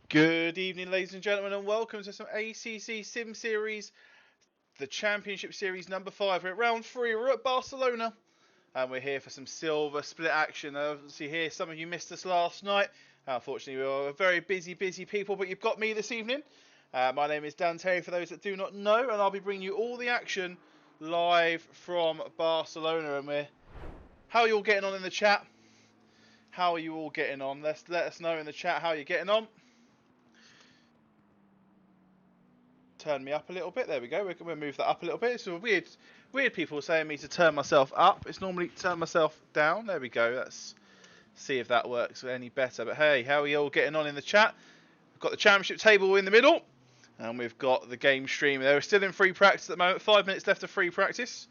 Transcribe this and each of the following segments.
Good evening, ladies and gentlemen, and welcome to some ACCSimSeries, the Championship Series number 5. We're at round 3, we're at Barcelona, and we're here for some silver split action. Obviously here, some of you missed us last night. Unfortunately, we're very busy people, but you've got me this evening. My name is Dan Terry, for those that do not know, and I'll be bringing you all the action live from Barcelona. And how are you all getting on in the chat? How are you all getting on? Let us know in the chat how you're getting on. Turn me up a little bit. There we go. We're going to move that up a little bit. It's weird people saying me to turn myself up. It's normally turn myself down. There we go. Let's see if that works any better. But hey, how are you all getting on in the chat? We've got the championship table in the middle, and we've got the game stream. They're still in free practice at the moment. 5 minutes left of free practice.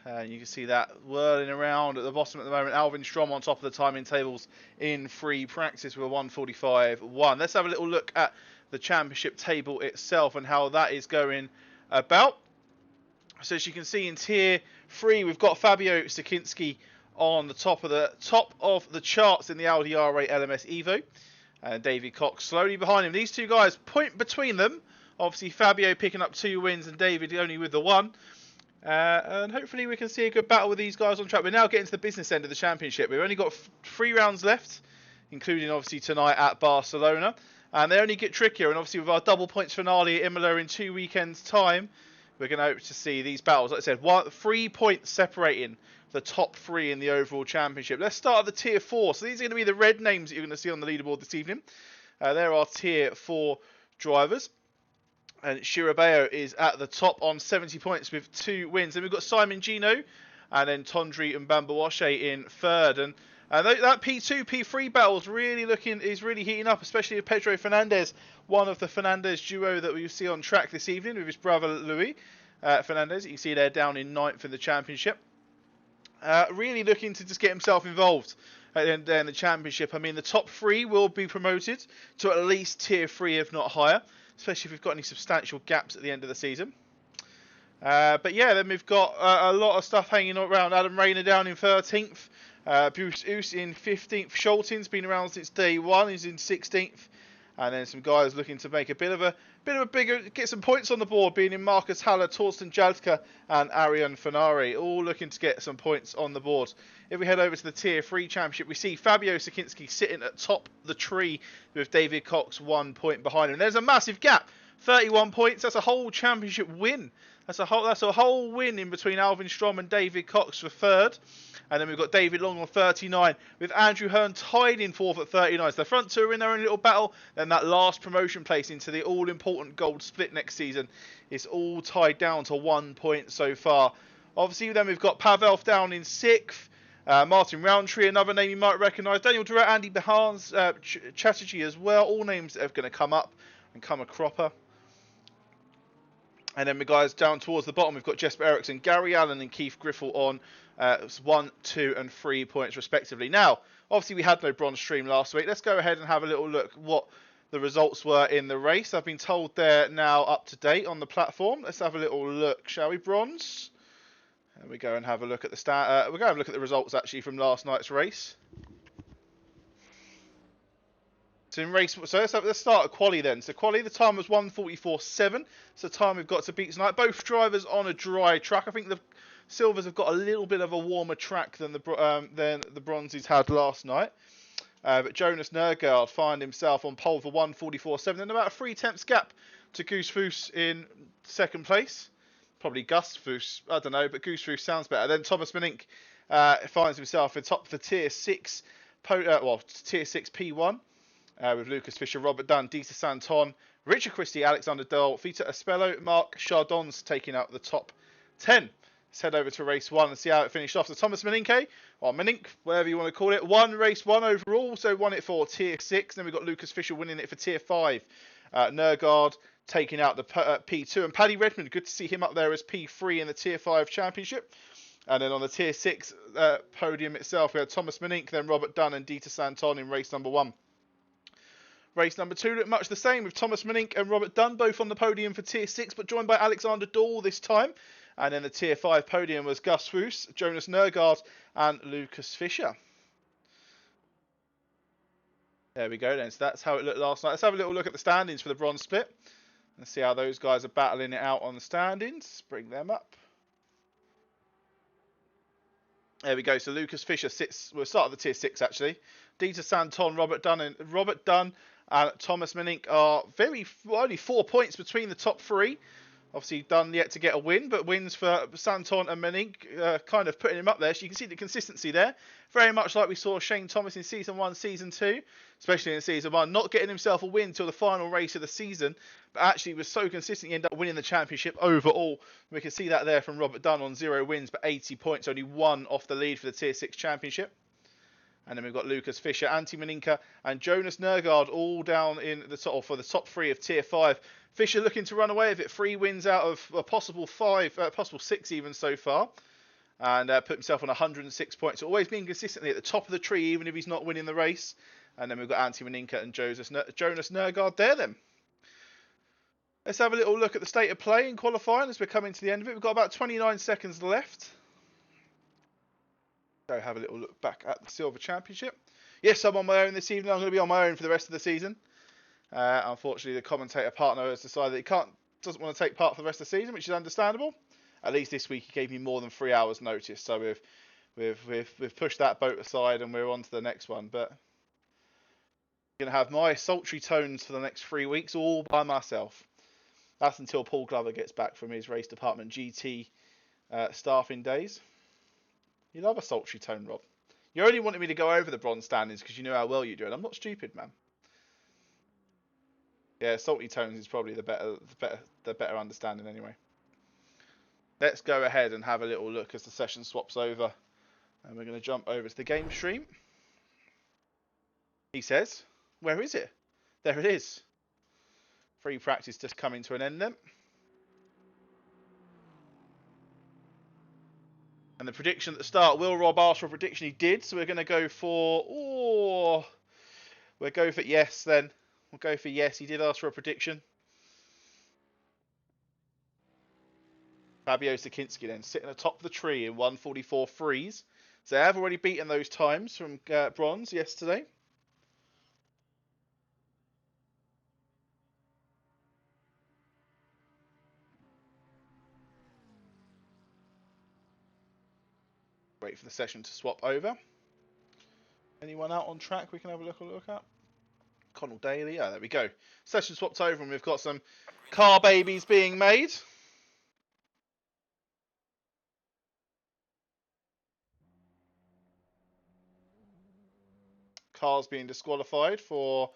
You can see that whirling around at the bottom at the moment. Alvin Strom on top of the timing tables in free practice with a 1:45.1. Let's have a little look at the championship table itself and how that is going about. So as you can see in tier 3, we've got Fabio Sakinski on the top of the charts in the Audi R8 LMS Evo, and David Cox slowly behind him. These two guys, point between them. Obviously Fabio picking up 2 wins and David only with the 1. And hopefully we can see a good battle with these guys on track. We're now getting to the business end of the championship. We've only got 3 rounds left, including obviously tonight at Barcelona. And they only get trickier. And obviously with our double points finale at Imola in 2 weekends' time, we're going to hope to see these battles. Like I said, 3 points separating the top 3 in the overall championship. Let's start at the tier 4. So these are going to be the red names that you're going to see on the leaderboard this evening. There are tier 4 drivers. And Shirabeo is at the top on 70 points with 2 wins. Then we've got Simon Gino and then Tondri and Bambawashe in third. And that P2, P3 battle is really heating up, especially with Pedro Fernandez, one of the Fernandez duo that we see on track this evening with his brother Luis Fernandez. You can see they're down in 9th in the championship. Really looking to just get himself involved in the championship. I mean, the top 3 will be promoted to at least tier 3, if not higher, especially if we've got any substantial gaps at the end of the season. But yeah, then we've got a lot of stuff hanging around. Adam Rayner down in 13th. Bruce Oos in 15th. Scholtin's been around since day 1. He's in 16th. And then some guys looking to make a bit of a bigger, get some points on the board, being in Marcus Haller, Torsten Jalka, and Arian Fenari, all looking to get some points on the board. If we head over to the Tier 3 Championship, we see Fabio Sakinski sitting at top the tree with David Cox 1 point behind him. There's a massive gap, 31 points. That's a whole championship win. That's a whole win in between Alvin Strom and David Cox for third. And then we've got David Long on 39, with Andrew Hearn tied in 4th at 39. So the front two are in their own little battle. Then that last promotion place into the all-important gold split next season is all tied down to 1 point so far. Obviously, then we've got Pavel down in 6th. Martin Roundtree, another name you might recognise. Daniel Durrett, Andy Behans, Chatterjee as well. All names that are going to come up and come a cropper. And then the guys down towards the bottom, we've got Jesper Eriksson, Gary Allen and Keith Griffel on 1, 2 and 3 points respectively. Now, obviously we had no bronze stream last week. Let's go ahead and have a little look what the results were in the race. I've been told they're now up to date on the platform. Let's have a little look, shall we? Bronze. And we go and have a look at the we're going to have a look at the results actually from last night's race. So in race, so let's start at quali then. So quali, the time was 1:44.7. It's the time we've got to beat tonight. Both drivers on a dry track. I think the silvers have got a little bit of a warmer track than the bronzes had last night. But Jonas Nørgaard find himself on pole for 1:44.7, and about a 3/10 gap to Goose Foos in 2nd place. Probably Gus Foos, I don't know, but Goose Foos sounds better. Then Thomas Minink finds himself in top of the tier 6, tier 6 P1. With Lucas Fisher, Robert Dunn, Dieter Santon, Richard Christie, Alexander Dole, Vita Espello, Mark Chardons taking out the top 10. Let's head over to race 1 and see how it finished off. So Thomas Meninke, or Menink, whatever you want to call it, won race 1 overall, so won it for tier 6. Then we've got Lucas Fisher winning it for tier 5. Nørgaard taking out the P2. And Paddy Redmond, good to see him up there as P3 in the tier 5 championship. And then on the tier 6 podium itself, we had Thomas Menink, then Robert Dunn and Dieter Santon in race number 1. Race number 2 looked much the same, with Thomas Menink and Robert Dunn both on the podium for tier 6, but joined by Alexander Dahl this time. And then the tier 5 podium was Gus Foos, Jonas Nørgaard and Lucas Fisher. There we go then. So that's how it looked last night. Let's have a little look at the standings for the bronze split and see how those guys are battling it out on the standings. Bring them up. There we go. So Lucas Fisher sits. We'll start at the tier 6 actually. Dieter Santon, Robert Dunn, and Thomas Menink are only 4 points between the top three. Obviously, Dunn yet to get a win, but wins for Santon and Menink, kind of putting him up there. So you can see the consistency there. Very much like we saw Shane Thomas in Season 1, Season 2, especially in Season 1, not getting himself a win until the final race of the season, but actually was so consistent he ended up winning the championship overall. We can see that there from Robert Dunn on 0 wins, but 80 points, only 1 off the lead for the Tier 6 championship. And then we've got Lucas Fisher, Antti Meninka, and Jonas Nergaard all down in the top for the top 3 of Tier 5. Fisher looking to run away with it. 3 wins out of a possible 6 even so far. And put himself on 106 points. Always being consistently at the top of the tree, even if he's not winning the race. And then we've got Antti Meninka and Jonas Nergaard there then. Let's have a little look at the state of play in qualifying as we're coming to the end of it. We've got about 29 seconds left. Go have a little look back at the Silver Championship. Yes, I'm on my own this evening. I'm going to be on my own for the rest of the season. Unfortunately, the commentator partner has decided that he doesn't want to take part for the rest of the season, which is understandable. At least this week he gave me more than 3 hours notice, so we've pushed that boat aside and we're on to the next one. But I'm going to have my sultry tones for the next 3 weeks all by myself. That's until Paul Glover gets back from his race department GT staffing days. You love a sultry tone, Rob. You only wanted me to go over the bronze standings because you know how well you do, and I'm not stupid, man. Yeah, salty tones is probably the better understanding anyway. Let's go ahead and have a little look as the session swaps over, and we're going to jump over to the game stream. He says, "Where is it? There it is. Free practice just coming to an end then." And the prediction at the start, will Rob ask for a prediction? He did, so we're going to go for... we'll go for yes then. We'll go for yes. He did ask for a prediction. Fabio Sakinski then sitting atop the tree in 1:44 freeze. So they have already beaten those times from bronze yesterday. Wait for the session to swap over. Anyone out on track we can have a look at? Connell Daly. Yeah, there we go. Session swapped over and we've got some car babies being made. Cars being disqualified for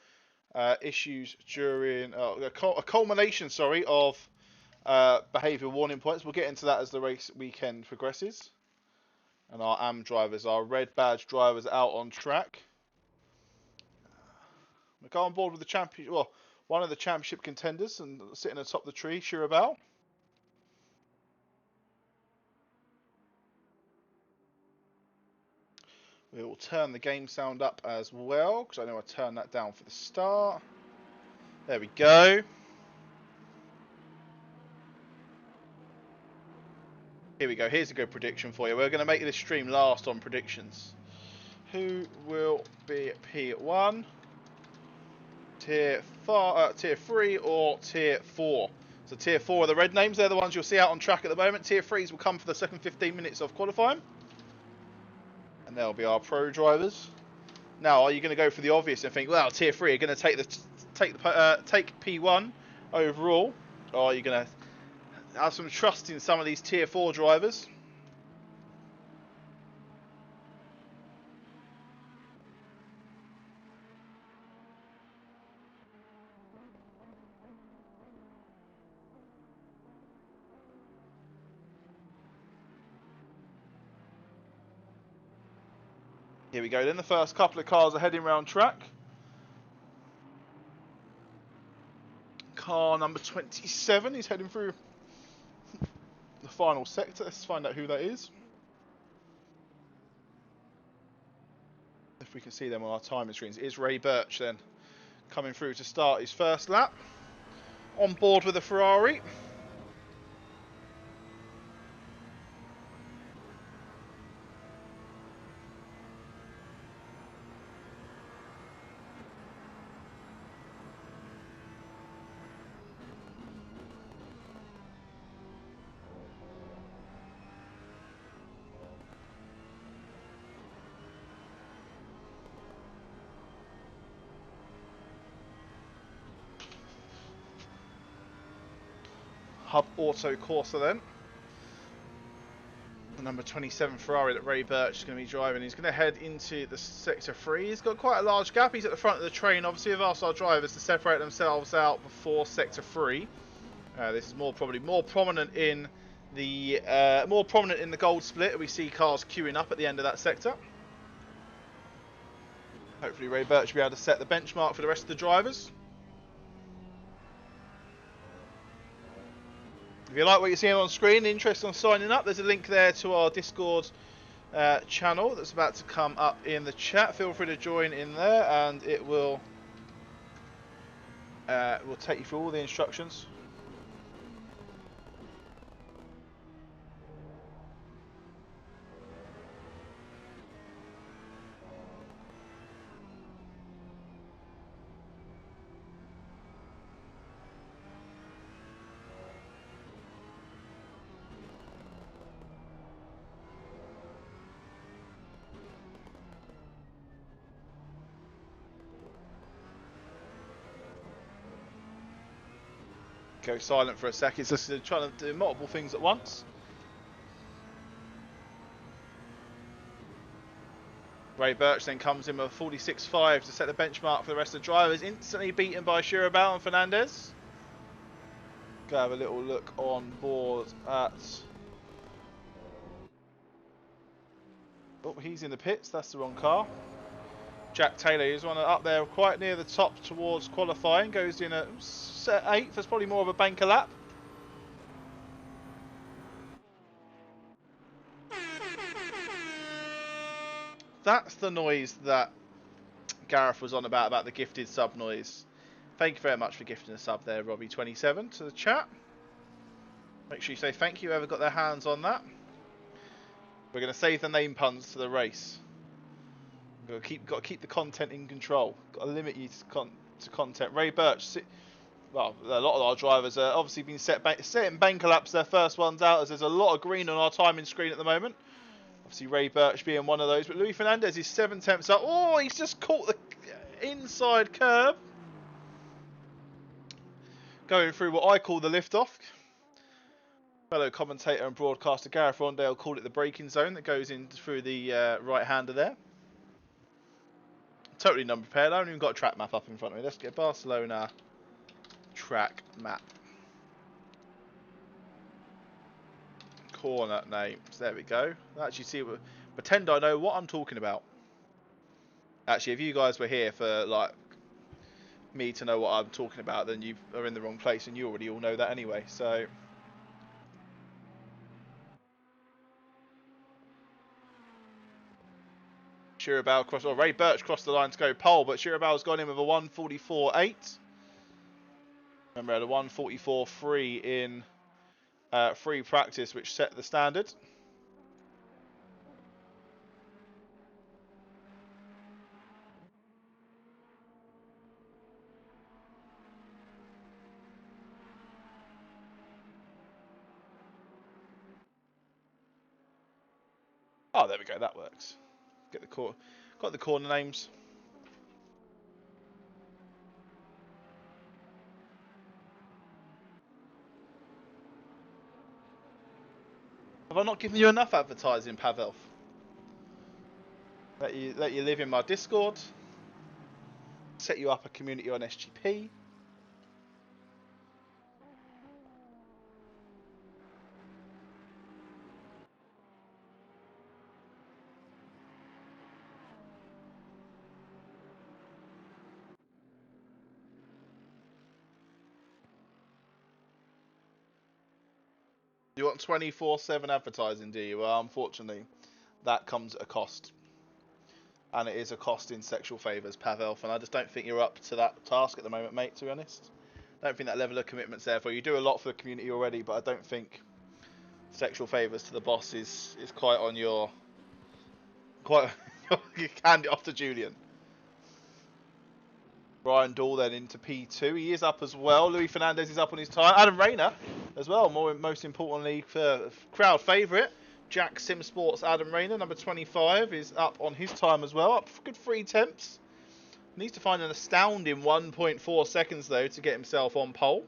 issues during a culmination, of behaviour warning points. We'll get into that as the race weekend progresses. And our AM drivers, our red badge drivers, out on track. We go on board with the champion. Well, one of the championship contenders and sitting atop the tree, Shirabal. We will turn the game sound up as well, because I know I turned that down for the start. There we go. Here we go. Here's a good prediction for you. We're going to make this stream last on predictions. Who will be P1, Tier 3 or Tier 4? So Tier 4 are the red names. They're the ones you'll see out on track at the moment. Tier 3s will come for the second 15 minutes of qualifying. And they'll be our pro drivers. Now, are you going to go for the obvious and think, well, Tier 3 are going to take P1 overall? Or are you going to have some trust in some of these Tier 4 drivers? Here we go then. The first couple of cars are heading around track. Car number 27 is heading through the final sector. Let's find out who that is. If we can see them on our timing screens. It is Ray Birch then, coming through to start his first lap. On board with a Ferrari. Hub Auto Corsa then. The number 27 Ferrari that Ray Birch is going to be driving. He's going to head into the sector 3. He's got quite a large gap. He's at the front of the train. Obviously, we've asked our drivers to separate themselves out before sector 3. This is probably more prominent in the gold split. We see cars queuing up at the end of that sector. Hopefully, Ray Birch will be able to set the benchmark for the rest of the drivers. If you like what you're seeing on screen, interested in signing up, there's a link there to our Discord channel that's about to come up in the chat. Feel free to join in there, and it will take you through all the instructions. Go silent for a sec. It's just trying to do multiple things at once. Ray Birch then comes in with a 46.5 to set the benchmark for the rest of the drivers. Instantly beaten by Shirabal and Fernandez. Go have a little look on board at... Oh, he's in the pits. That's the wrong car. Jack Taylor is one up there quite near the top towards qualifying. Goes in at 8th. That's probably more of a banker lap. That's the noise that Gareth was on about the gifted sub noise. Thank you very much for gifting a sub there, Robbie27, to the chat. Make sure you say thank you, whoever got their hands on that. We're going to save the name puns to the race. Got to keep the content in control. Got to limit you to content. Ray Birch, well, a lot of our drivers are obviously been setting banker laps their first ones out, as there's a lot of green on our timing screen at the moment. Obviously Ray Birch being one of those, but Louis Fernandez is 7 tenths up. Oh, he's just caught the inside curb. Going through what I call the lift-off. Fellow commentator and broadcaster Gareth Rondale called it the braking zone that goes in through the right-hander there. Totally number prepared. I haven't even got a track map up in front of me. Let's get Barcelona track map. Corner names. There we go. Actually, see, pretend I know what I'm talking about. Actually, if you guys were here for like me to know what I'm talking about, then you are in the wrong place, and you already all know that anyway. So. Shirabal crossed, or Ray Birch crossed the line to go pole, but Shirabal's gone in with a 1:44.8. Remember, had a 1:44.3 in free practice, which set the standard. Oh, there we go. That works. Got the corner names. Have I not given you enough advertising, Pavel? Let you live in my Discord. Set you up a community on SGP. You want 24/7 advertising, do you? Well, unfortunately, that comes at a cost. And it is a cost in sexual favours, Pavel, and I just don't think you're up to that task at the moment, mate, to be honest. I don't think that level of commitment's there for you. You do a lot for the community already, but I don't think sexual favours to the boss is quite on your... You hand it off to Julian. Brian Dahl then into P2. He is up as well. Louis Fernandez is up on his time. Adam Rayner as well, most importantly for crowd favourite. ACCSimSeries Adam Rayner, number 25, is up on his time as well. Up for good 3 tenths. Needs to find an astounding 1.4 seconds though to get himself on pole.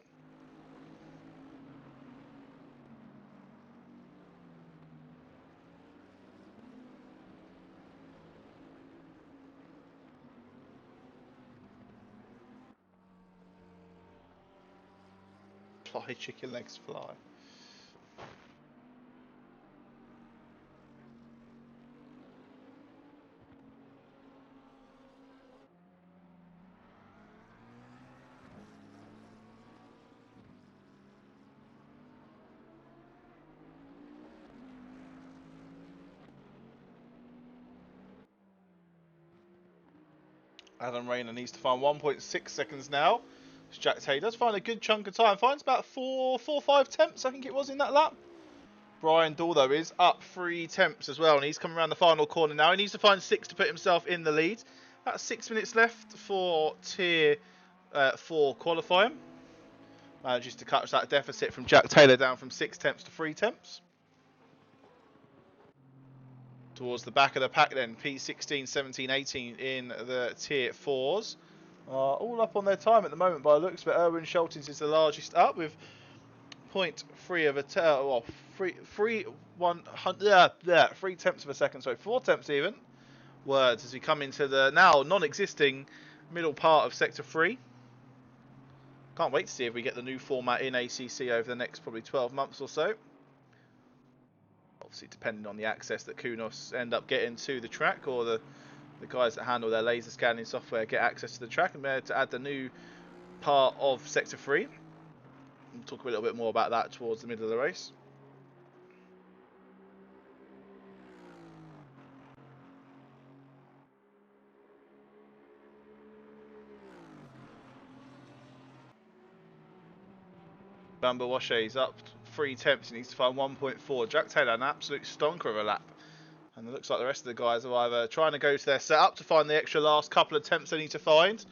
Fly, chicken legs fly. Adam Rayner needs to find 1.6 seconds now. Jack Taylor does find a good chunk of time. Finds about 5 temps, I think it was, in that lap. Brian Doll, though, is up 3 temps as well, and he's coming around the final corner now. He needs to find 6 to put himself in the lead. About 6 minutes left for Tier 4 qualifying. Manages to cut that deficit from Jack Taylor down from 6 temps to 3 temps. Towards the back of the pack then, P16, 17, 18 in the Tier 4s. All up on their time at the moment by the looks of it. Erwin Schultens is the largest up with 0.3 of a 3 tenths of a second, sorry, 4 tenths even. Words as we come into the now non-existing middle part of Sector 3. Can't wait to see if we get the new format in ACC over the next probably 12 months or so. Obviously depending on the access that Kunos end up getting to the track, or the guys that handle their laser scanning software get access to the track and be able to add the new part of Sector 3. We'll talk a little bit more about that towards the middle of the race. Bamba Washe's up 3 temps. He needs to find 1.4. Jack Taylor, an absolute stonker of a lap. And it looks like the rest of the guys are either trying to go to their setup to find the extra last couple of temps they need to find,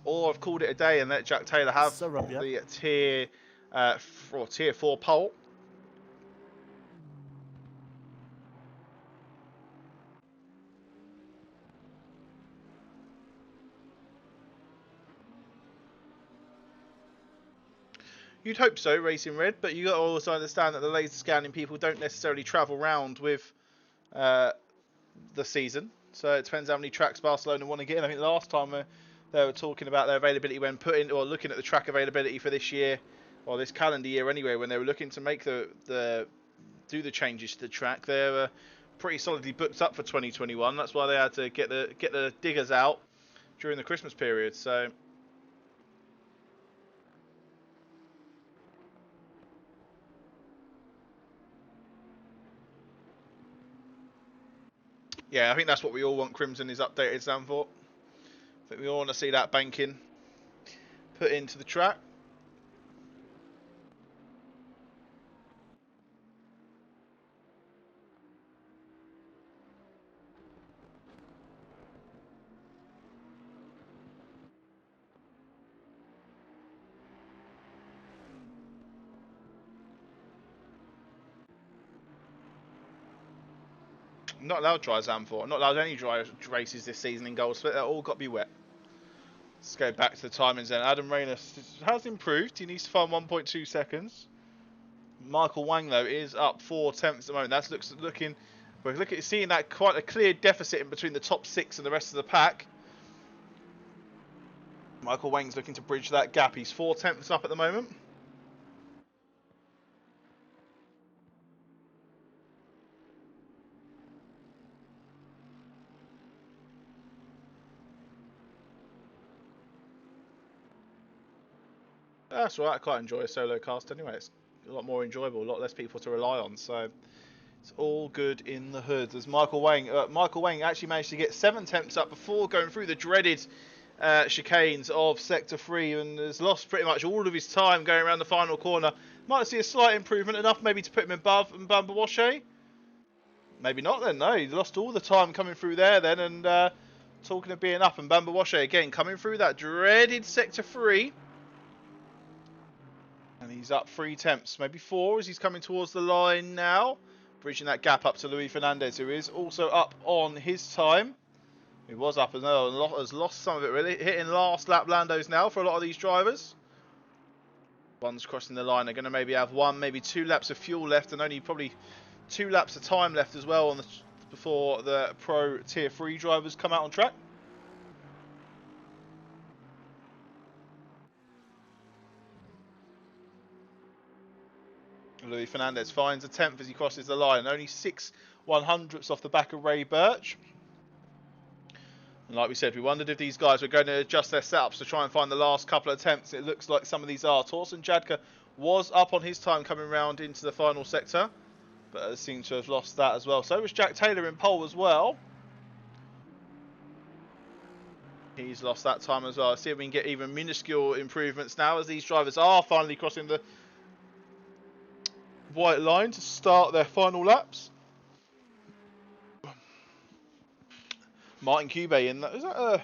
or have called it a day and let Jack Taylor have the tier 4 pole. You'd hope so, Racing Red, but you got to also understand that the laser scanning people don't necessarily travel round with the season. So it depends how many tracks Barcelona want to get in. I think last time they were talking about their availability when putting or looking at the track availability for this year, or this calendar year anyway, when they were looking to make do the changes to the track. They were pretty solidly booked up for 2021. That's why they had to get the diggers out during the Christmas period. So yeah, I think that's what we all want Crimson is updated Zan for. I think we all want to see that banking put into the track. I'm not allowed dry Zam4. I'm not allowed any dry races this season in Gold Split. They're all got to be wet. Let's go back to the timings then. Adam Rayner has improved. He needs to find 1.2 seconds. Michael Wang, though, is up 4 tenths at the moment. That's looking... We're seeing that quite a clear deficit in between the top 6 and the rest of the pack. Michael Wang's looking to bridge that gap. He's 4 tenths up at the moment. That's right. I quite enjoy a solo cast anyway. It's a lot more enjoyable, a lot less people to rely on. So it's all good in the hood. There's Michael Wang. Michael Wang actually managed to get 7 temps up before going through the dreaded chicanes of Sector 3 and has lost pretty much all of his time going around the final corner. Might see a slight improvement, enough maybe to put him above Mbamba Washe. Maybe not then, no. He lost all the time coming through there then, and talking of being up, and Mbamba Washe again coming through that dreaded Sector 3. And he's up 3 temps, maybe 4 as he's coming towards the line now. Bridging that gap up to Luis Fernandez, who is also up on his time. He was up as well, and has lost some of it really. Hitting last lap Landos now for a lot of these drivers. Ones crossing the line are going to maybe have 1, maybe 2 laps of fuel left, and only probably 2 laps of time left as well before the Pro Tier 3 drivers come out on track. Luis Fernandez finds a 10th as he crosses the line. Only 6/100ths off the back of Ray Birch. And like we said, we wondered if these guys were going to adjust their setups to try and find the last couple of attempts. It looks like some of these are. Torsten Jadka was up on his time coming round into the final sector, but seemed to have lost that as well. So was Jack Taylor in pole as well. He's lost that time as well. Let's see if we can get even minuscule improvements now as these drivers are finally crossing the white line to start their final laps. Martin Cube in that. Is that a...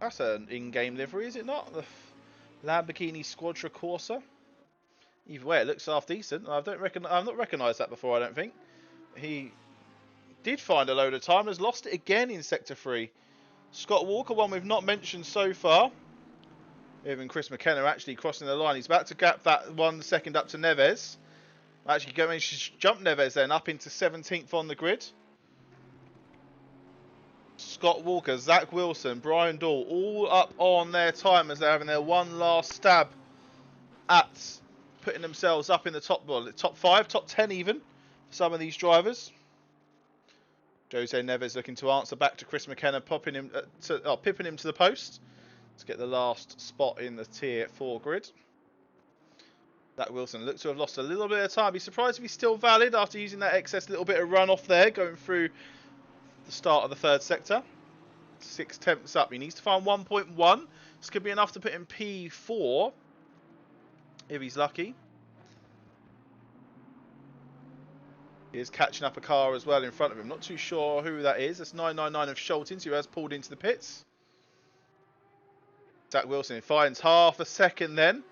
That's an in-game livery, is it not? The Lamborghini Squadra Corsa. Either way, it looks half decent. I've not recognised that before, I don't think. He did find a load of time, has lost it again in Sector 3. Scott Walker, one we've not mentioned so far. Even Chris McKenna actually crossing the line. He's about to gap that 1 second up to Neves. Actually going to jump Neves then up into 17th on the grid. Scott Walker, Zach Wilson, Brian Dahl, all up on their time as they're having their one last stab at putting themselves up in the top 5, top 10 even, for some of these drivers. Jose Neves looking to answer back to Chris McKenna, pipping him to the post to get the last spot in the Tier 4 grid. Zach Wilson looks to have lost a little bit of time. Be surprised if he's still valid after using that excess little bit of run off there, going through the start of the 3rd sector. 6/10 up. He needs to find 1.1. This could be enough to put in P4 if he's lucky. He is catching up a car as well in front of him. Not too sure who that is. That's 999 of Schultens, who has pulled into the pits. Zach Wilson finds half a second then.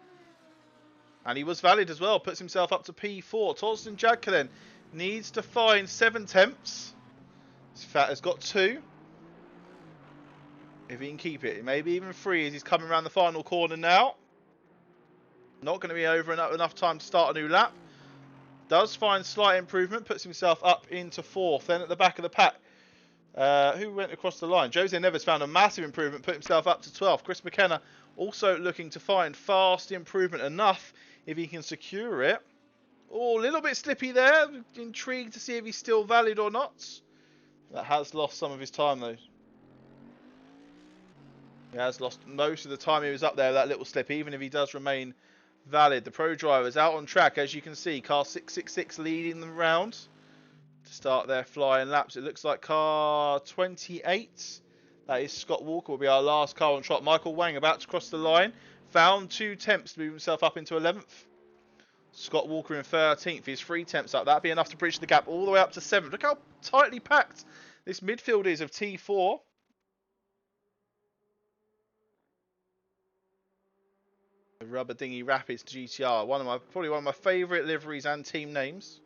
And he was valid as well. Puts himself up to P4. Torsten Jadka then needs to find 7/10. Fat has got 2. If he can keep it. Maybe even 3 as he's coming around the final corner now. Not going to be over enough time to start a new lap. Does find slight improvement. Puts himself up into 4th. Then at the back of the pack. Who went across the line? Jose Neves found a massive improvement. Put himself up to 12th. Chris McKenna also looking to find fast improvement enough if he can secure it. Oh, a little bit slippy there. Intrigued to see if he's still valid or not. That has lost some of his time though. He has lost most of the time he was up there, that little slip, even if he does remain valid. The pro drivers out on track, as you can see. Car 666 leading them round to start their flying laps. It looks like car 28. That is Scott Walker, will be our last car on trot. Michael Wang about to cross the line. Found 2 temps to move himself up into 11th. Scott Walker in 13th. He's 3 temps up. That'd be enough to bridge the gap all the way up to 7th. Look how tightly packed this midfield is of T4. The Rubber Dinghy Rapids GTR. Probably one of my favourite liveries and team names.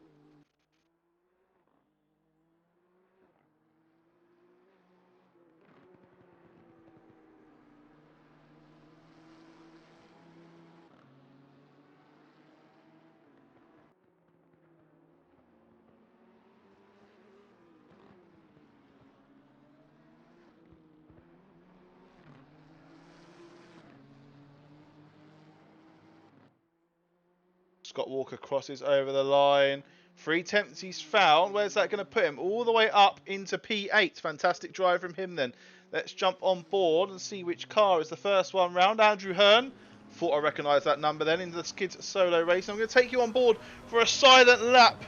Scott Walker crosses over the line. 3 attempts he's found. Where's that going to put him? All the way up into P8. Fantastic drive from him then. Let's jump on board and see which car is the first one round. Andrew Hearn. Thought I recognised that number then in the Skids solo race. I'm going to take you on board for a silent lap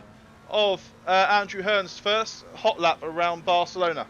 of Andrew Hearn's first hot lap around Barcelona.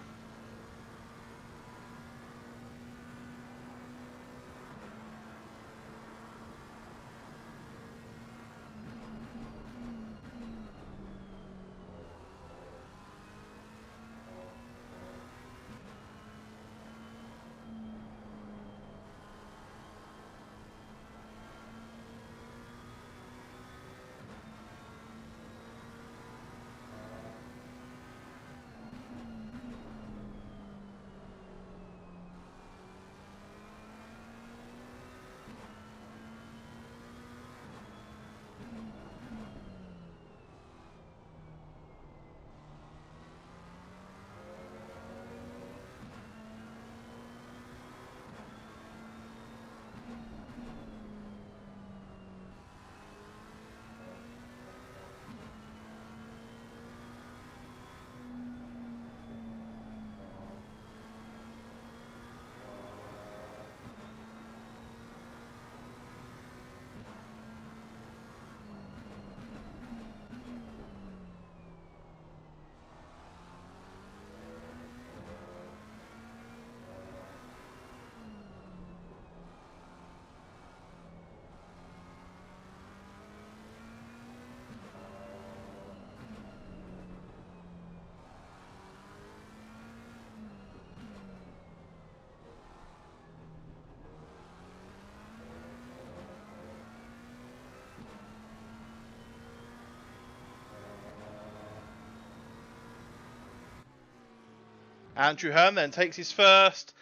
Andrew Hearn then takes his first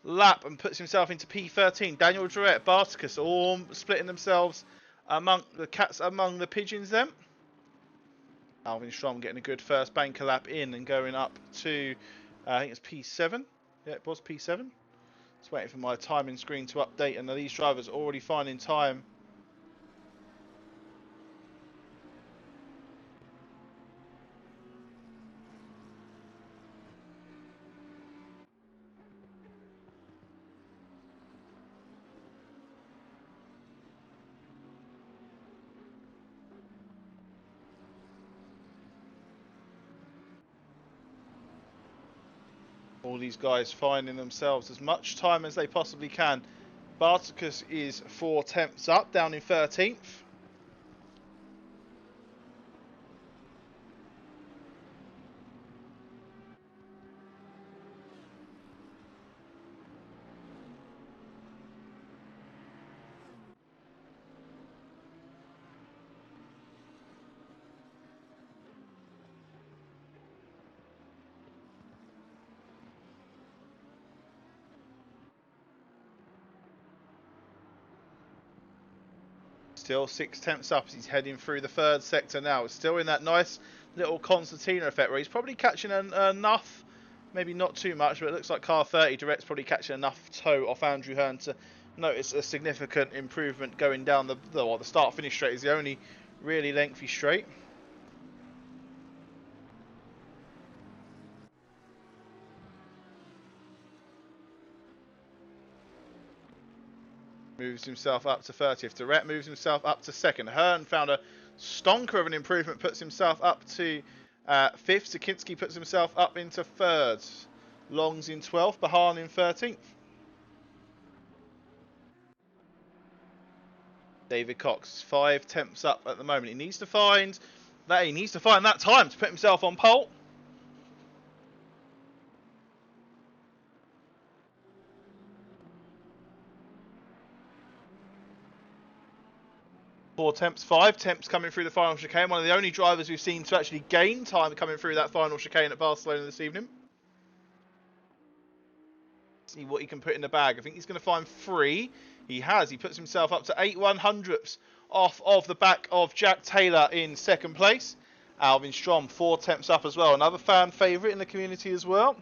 lap and puts himself into P13. Daniel Drouet, Barticus, all splitting themselves among the cats, among the pigeons then. Alvin Strom getting a good first banker lap in and going up to, I think it's P7. Yeah, it was P7. Just waiting for my timing screen to update, and these drivers are already finding time. All these guys finding themselves as much time as they possibly can. Barticus is 4 tenths up, down in 13th. Still 6 tenths up as he's heading through the third sector now. It's still in that nice little concertina effect where he's probably catching enough, maybe not too much, but it looks like car 30 Direct's probably catching enough toe off Andrew Hearn to notice a significant improvement going down the start-finish straight is the only really lengthy straight. Moves himself up to 30th. Direct moves himself up to second. Hearn found a stonker of an improvement, puts himself up to 5th. Sakinski puts himself up into 3rd. Long's in 12th. Bahan in 13th. David Cox 5 tenths up at the moment. He needs to find that time to put himself on pole. 4 tenths, 5 tenths coming through the final chicane. One of the only drivers we've seen to actually gain time coming through that final chicane at Barcelona this evening. See what he can put in the bag. I think he's going to find 3. He has. He puts himself up to 8/100ths off of the back of Jack Taylor in second place. Alvin Strom 4 tenths up as well. Another fan favourite in the community as well.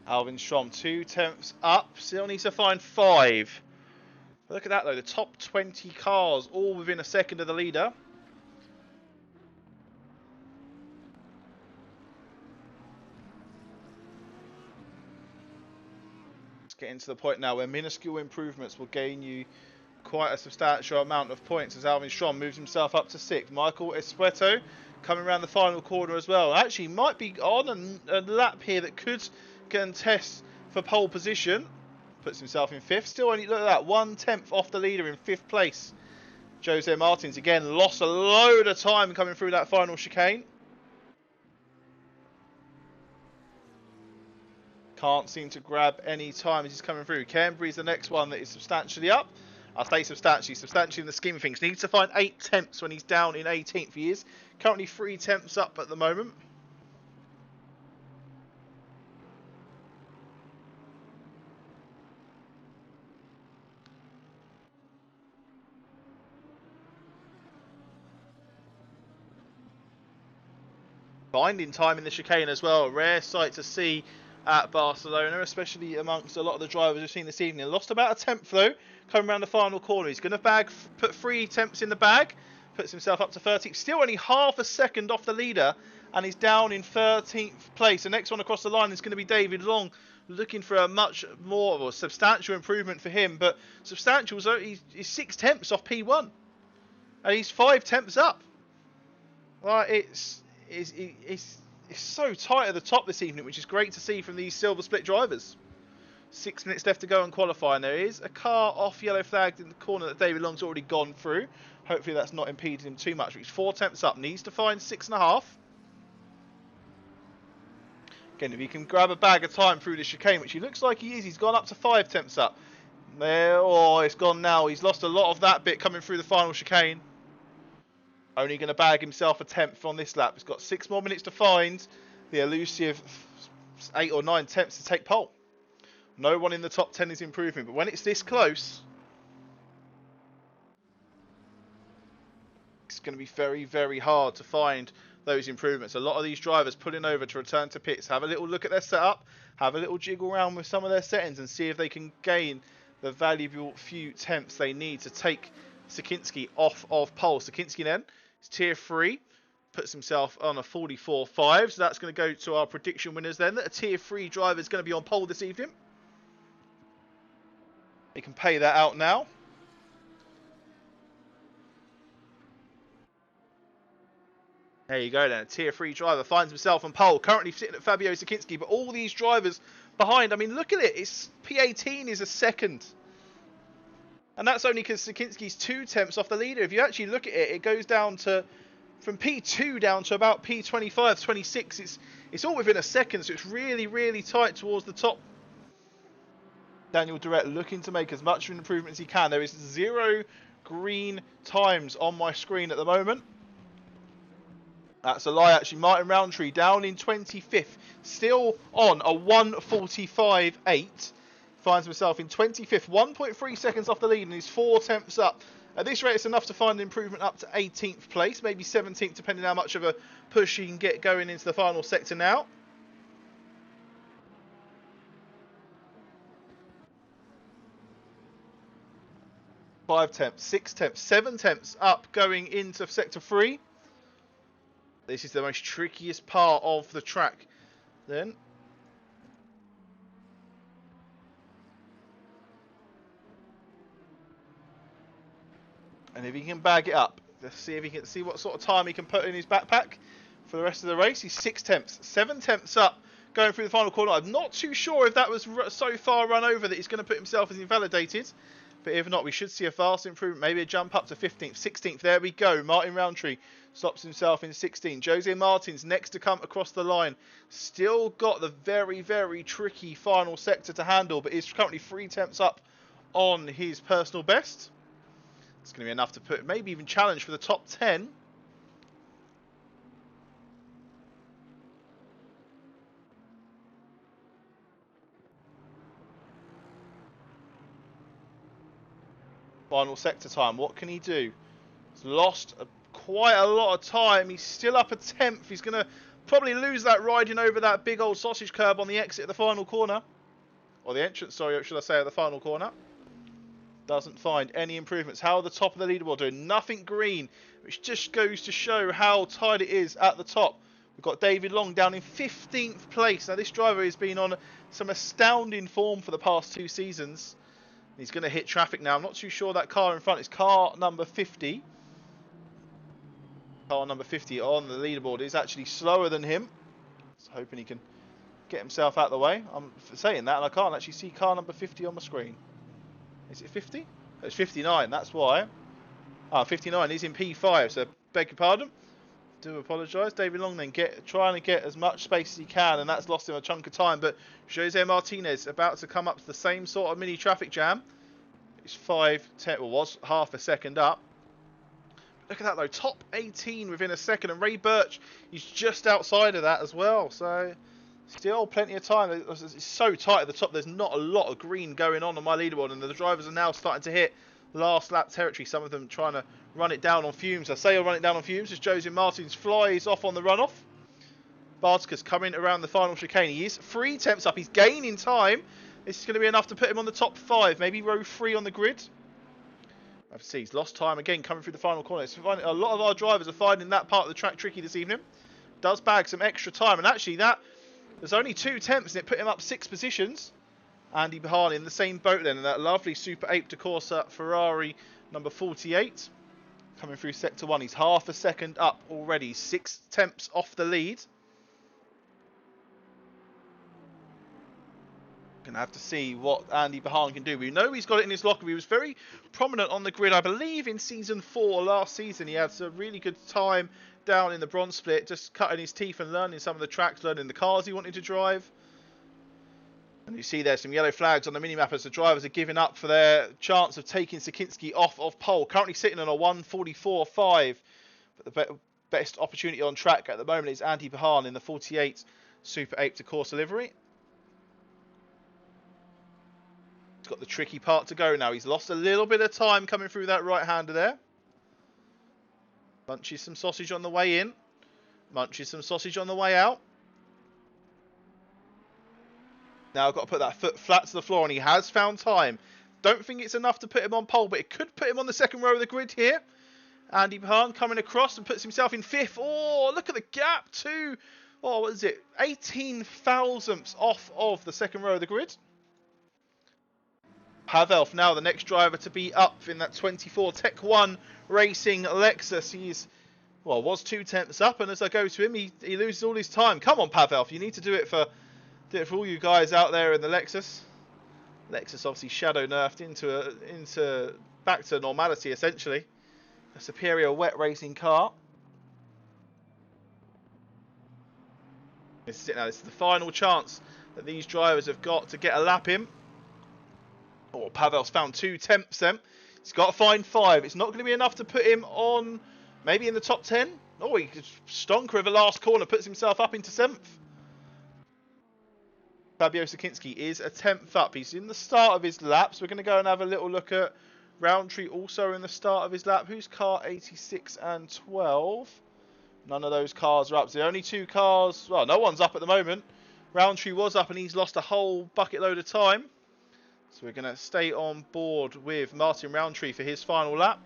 Alvin Strom 2 tenths up. Still needs to find 5. Look at that though. The top 20 cars all within a second of the leader. It's getting to the point now where minuscule improvements will gain you quite a substantial amount of points as Alvin Strom moves himself up to 6th. Michael Espueto coming around the final corner as well. Actually might be on a lap here that could contest for pole position. Puts himself in 5th. Still only, look at that, 1 tenth off the leader in 5th place. Jose Martins again lost a load of time coming through that final chicane. Can't seem to grab any time as he's coming through. Canberry's the next one that is substantially up. I'll say substantially in the scheme of things. Needs to find 8 tenths when he's down in 18th. He is currently 3 tenths up at the moment. Finding time in the chicane as well. A rare sight to see at Barcelona, especially amongst a lot of the drivers we've seen this evening. Lost about a tenth though, coming around the final corner. He's going to put 3 tenths in the bag. Puts himself up to 13th. Still only half a second off the leader, and he's down in 13th place. The next one across the line is going to be David Long, looking for a much more or substantial improvement for him. But substantial, so he's 6 tenths off P1, and he's 5 tenths up. Well, it's it's so tight at the top this evening, which is great to see from these silver split drivers. 6 minutes left to go in qualifying. There is a car off yellow flagged in the corner that David Long's already gone through. Hopefully that's not impeded him too much. He's 4 tenths up. Needs to find 6.5. Again, if he can grab a bag of time through the chicane, which he looks like he is, he's gone up to 5 tenths up. There, oh, it's gone now. He's lost a lot of that bit coming through the final chicane. Only going to bag himself a tenth on this lap. He's got 6 more minutes to find the elusive 8 or 9 tenths to take pole. No one in the top 10 is improving, but when it's this close, it's going to be very, very hard to find those improvements. A lot of these drivers pulling over to return to pits, have a little look at their setup, have a little jiggle around with some of their settings and see if they can gain the valuable few tenths they need to take Sikinski off of pole. Sikinski then is tier 3, puts himself on a 44.5, so that's going to go to our prediction winners then, that a tier 3 driver is going to be on pole this evening. They can pay that out now. There you go then. A tier 3 driver finds himself on pole. Currently sitting at Fabio Sikinski, but all these drivers behind. I mean, look at it. It's P18 is a second. And that's only because Sikinski's 2 tenths off the leader. If you actually look at it, it goes down to from P2 down to about P25, 26. It's all within a second, so it's really, really tight towards the top. Daniel Durrett looking to make as much of an improvement as he can. There is 0 green times on my screen at the moment. That's a lie, actually. Martin Roundtree down in 25th. Still on a 1:45.8. Finds himself in 25th. 1.3 seconds off the lead and he's 4 tenths up. At this rate, it's enough to find an improvement up to 18th place. Maybe 17th, depending how much of a push he can get going into the final sector now. 5 tenths, 6 tenths, 7 tenths up going into sector 3. This is the most trickiest part of the track then. And if he can bag it up, let's see if he can see what sort of time he can put in his backpack for the rest of the race. He's 6 tenths, 7 tenths up going through the final corner. I'm not too sure if that was so far run over that he's going to put himself as invalidated. But if not, we should see a vast improvement. Maybe a jump up to 15th, 16th. There we go. Martin Roundtree stops himself in 16. Jose Martins next to come across the line. Still got the very, very tricky final sector to handle, but is currently 3 tenths up on his personal best. It's going to be enough to put, maybe even challenge for the top 10. Final sector time. What can he do? He's lost quite a lot of time. He's still up a tenth. He's going to probably lose that riding over that big old sausage curb on the exit of the final corner. Or the entrance, sorry, should I say, of the final corner. Doesn't find any improvements. How are the top of the leaderboard doing? Nothing green, which just goes to show how tight it is at the top. We've got David Long down in 15th place. Now, this driver has been on some astounding form for the past 2 seasons. He's going to hit traffic now. I'm not too sure that car in front is car number 50. Car number 50 on the leaderboard is actually slower than him. So hoping he can get himself out of the way. I'm saying that and I can't actually see car number 50 on my screen. Is it 50? It's 59, that's why. 59 is in P5, so beg your pardon. Do apologise. David Long then trying to get as much space as he can, and that's lost him a chunk of time. But Jose Martinez about to come up to the same sort of mini traffic jam. It's 5, 10, well, was half a second up. Look at that though, top 18 within a second, and Ray Birch, he's just outside of that as well. So still plenty of time. It's so tight at the top. There's not a lot of green going on my leaderboard, and the drivers are now starting to hit last lap territory. Some of them trying to run it down on fumes. I say I'll run it down on fumes as Jose Martins flies off on the runoff. Bartka's coming around the final chicane. He is 3 tenths up. He's gaining time. This is going to be enough to put him on the top 5. Maybe row 3 on the grid. I see he's lost time again coming through the final corner. A lot of our drivers are finding that part of the track tricky this evening. Does bag some extra time. And actually there's only 2 tenths and it put him up 6 positions. Andy Bahani in the same boat then, and that lovely Super Ape de Corsa Ferrari number 48 coming through sector 1. He's half a second up already, 6 tenths off the lead. Gonna have to see what Andy Bahan can do. We know he's got it in his locker. He was very prominent on the grid, I believe, in season 4 last season. He had some really good time down in the bronze split, just cutting his teeth and learning some of the tracks, learning the cars he wanted to drive. And you see there's some yellow flags on the minimap as the drivers are giving up for their chance of taking Sakinski off of pole. Currently sitting on a 1:44.5. But the best opportunity on track at the moment is Andy Bahan in the 48 Super 8 to course delivery. He's got the tricky part to go now. He's lost a little bit of time coming through that right-hander there. Munches some sausage on the way in. Munches some sausage on the way out. Now I've got to put that foot flat to the floor, and he has found time. Don't think it's enough to put him on pole, but it could put him on the second row of the grid here. Andy Bahan coming across and puts himself in 5th. Oh, look at the gap too. Oh, what is it? 18 thousandths off of the second row of the grid. Pavel now the next driver to be up in that 24 Tech 1 Racing Lexus. He's, well, was 2 tenths up, and as I go to him, he loses all his time. Come on, Pavel, you need to do it for all you guys out there in the Lexus. Lexus obviously shadow nerfed into back to normality essentially. A superior wet racing car. This is it now. This is the final chance that these drivers have got to get a lap in. Oh, Pavel's found 2 tenths then. He's got to find 5. It's not going to be enough to put him on maybe in the top 10. Oh, he stonker of the last corner puts himself up into 7th. Fabio Sakinski is a 10th up. He's in the start of his laps. We're going to go and have a little look at Roundtree also in the start of his lap. Who's car 86 and 12? None of those cars are up. So the only 2 cars, well, no one's up at the moment. Roundtree was up and he's lost a whole bucket load of time. So we're going to stay on board with Martin Roundtree for his final lap.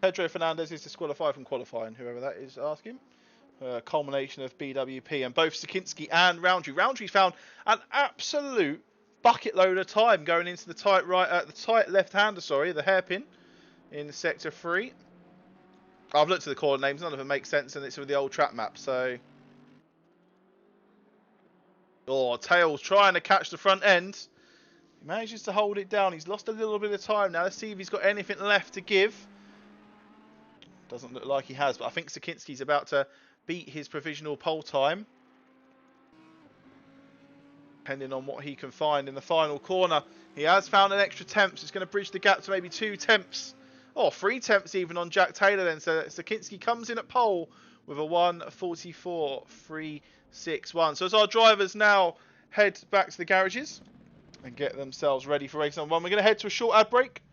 Pedro Fernandez is disqualified from qualifying, whoever that is asking. Culmination of BWP, and both Sakinski and Roundtree. Roundtree found an absolute bucket load of time going into the tight left-hander, the hairpin in sector 3. I've looked at the corner names, none of them make sense, and it's with the old track map, so. Oh, Tails trying to catch the front end. He manages to hold it down. He's lost a little bit of time now. Let's see if he's got anything left to give. Doesn't look like he has, but I think Sakinski's about to beat his provisional pole time. Depending on what he can find in the final corner. He has found an extra tenth. It's going to bridge the gap to maybe 2 tenths. Oh, 3 tenths even on Jack Taylor then. So Sakinski comes in at pole with a 1:44.361. So as our drivers now head back to the garages and get themselves ready for race number 1, we're going to head to a short ad break.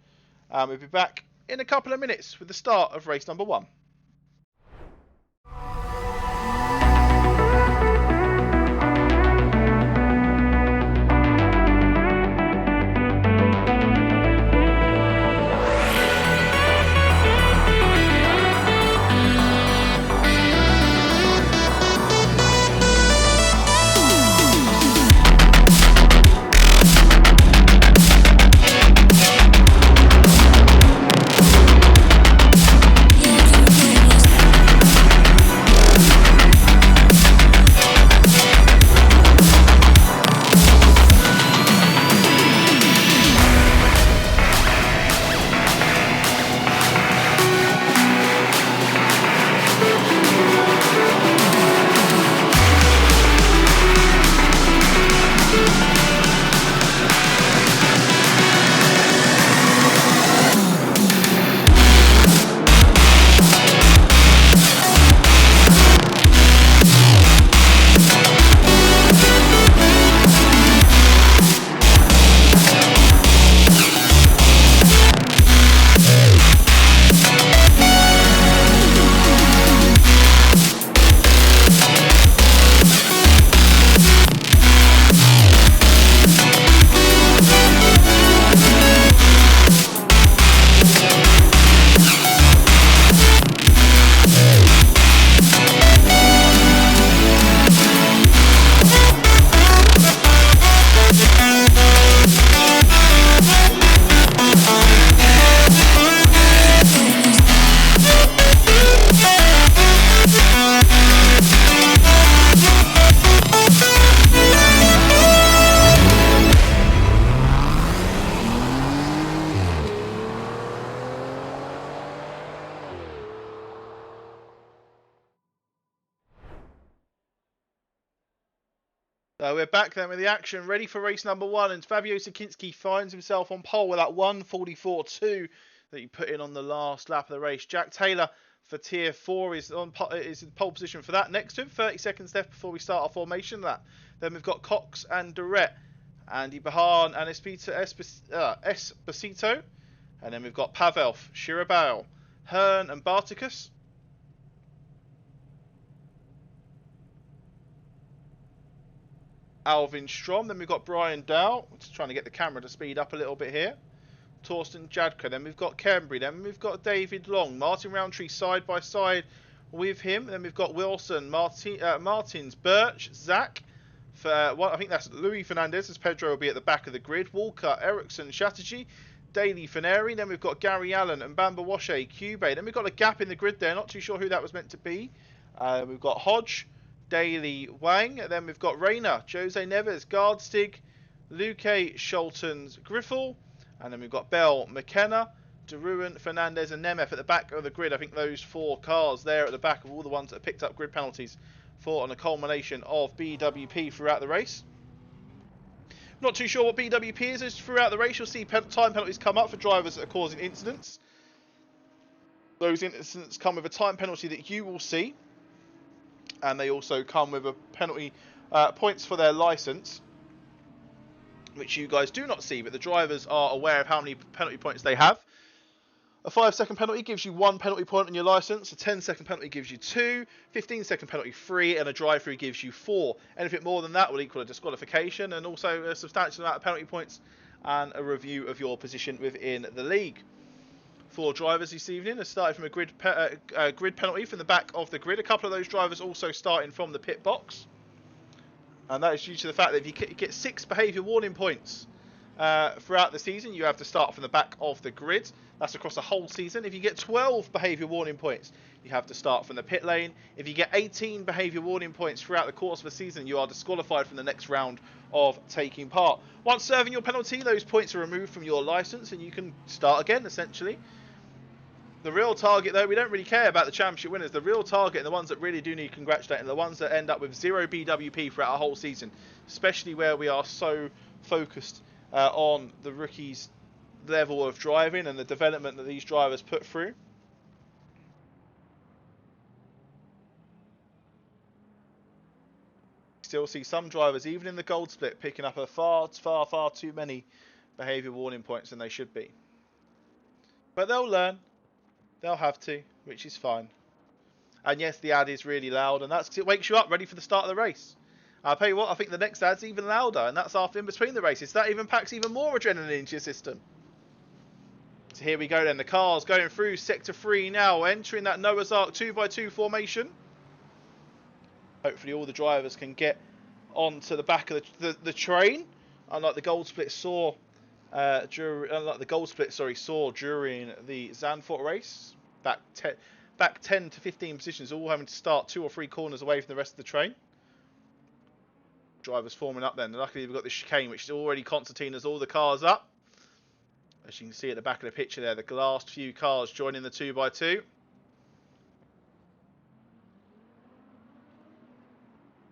And we'll be back in a couple of minutes with the start of race number 1. We're back then with the action, ready for race number 1, and Fabio Sakinski finds himself on pole with that 1:44.2 that he put in on the last lap of the race. Jack Taylor for Tier 4 is in pole position for that. Next to him, 30 seconds left before we start our formation. Then we've got Cox and Durrett, Andy Bahan and Esposito. And then we've got Pavel, Shirabao, Hearn and Barticus. Alvin Strom. Then we've got Brian Dow. Just trying to get the camera to speed up a little bit here. Torsten Jadka. Then we've got Kembry. Then we've got David Long. Martin Roundtree side by side with him. Then we've got Wilson, Martins, Birch, Zach. I think that's Louis Fernandez, as Pedro will be at the back of the grid. Walker, Ericsson, Chatterjee, Daly, Faneri. Then we've got Gary Allen and Bamba Washe, Cube. Then we've got a gap in the grid there. Not too sure who that was meant to be. We've got Hodge, Daly, Wang. Then we've got Rayner, Jose Neves, Gardstig, Luque, Scholtens, Griffel. And then we've got Bell, McKenna, Deruin, Fernandez and Nemeth at the back of the grid. I think those 4 cars there at the back of all the ones that have picked up grid penalties for on a culmination of BWP throughout the race. Not too sure what BWP is throughout the race. You'll see time penalties come up for drivers that are causing incidents. Those incidents come with a time penalty that you will see. And they also come with a penalty points for their licence, which you guys do not see, but the drivers are aware of how many penalty points they have. A 5-second penalty gives you 1 penalty point on your licence, a 10-second penalty gives you 2, 15-second penalty 3, and a drive-through gives you 4. Anything more than that will equal a disqualification, and also a substantial amount of penalty points and a review of your position within the league. 4 drivers this evening are starting from a grid penalty from the back of the grid. A couple of those drivers also starting from the pit box. And that is due to the fact that if you get 6 behaviour warning points throughout the season, you have to start from the back of the grid. That's across the whole season. If you get 12 behaviour warning points, you have to start from the pit lane. If you get 18 behaviour warning points throughout the course of the season, you are disqualified from the next round of taking part. Once serving your penalty, those points are removed from your licence and you can start again, essentially. The real target, though, we don't really care about the championship winners. The real target and the ones that really do need congratulating are the ones that end up with 0 BWP throughout our whole season, especially where we are so focused on the rookies' level of driving and the development that these drivers put through. Still see some drivers, even in the gold split, picking up a far too many behaviour warning points than they should be. But they'll learn. They'll have to, which is fine. And yes, the ad is really loud, and that's 'cause it wakes you up ready for the start of the race. I'll tell you what, I think the next ad's even louder, and that's after in between the races. That even packs even more adrenaline into your system. So here we go then. The cars going through Sector 3 now, entering that Noah's Ark 2x2 formation. Hopefully all the drivers can get onto the back of the train, unlike the gold split saw during the Zandvoort race, back 10 to 15 positions, all having to start 2 or 3 corners away from the rest of the train. Drivers forming up then. Luckily we've got this chicane, which is already concertina's all the cars up. As you can see at the back of the picture there, the last few cars joining the 2x2.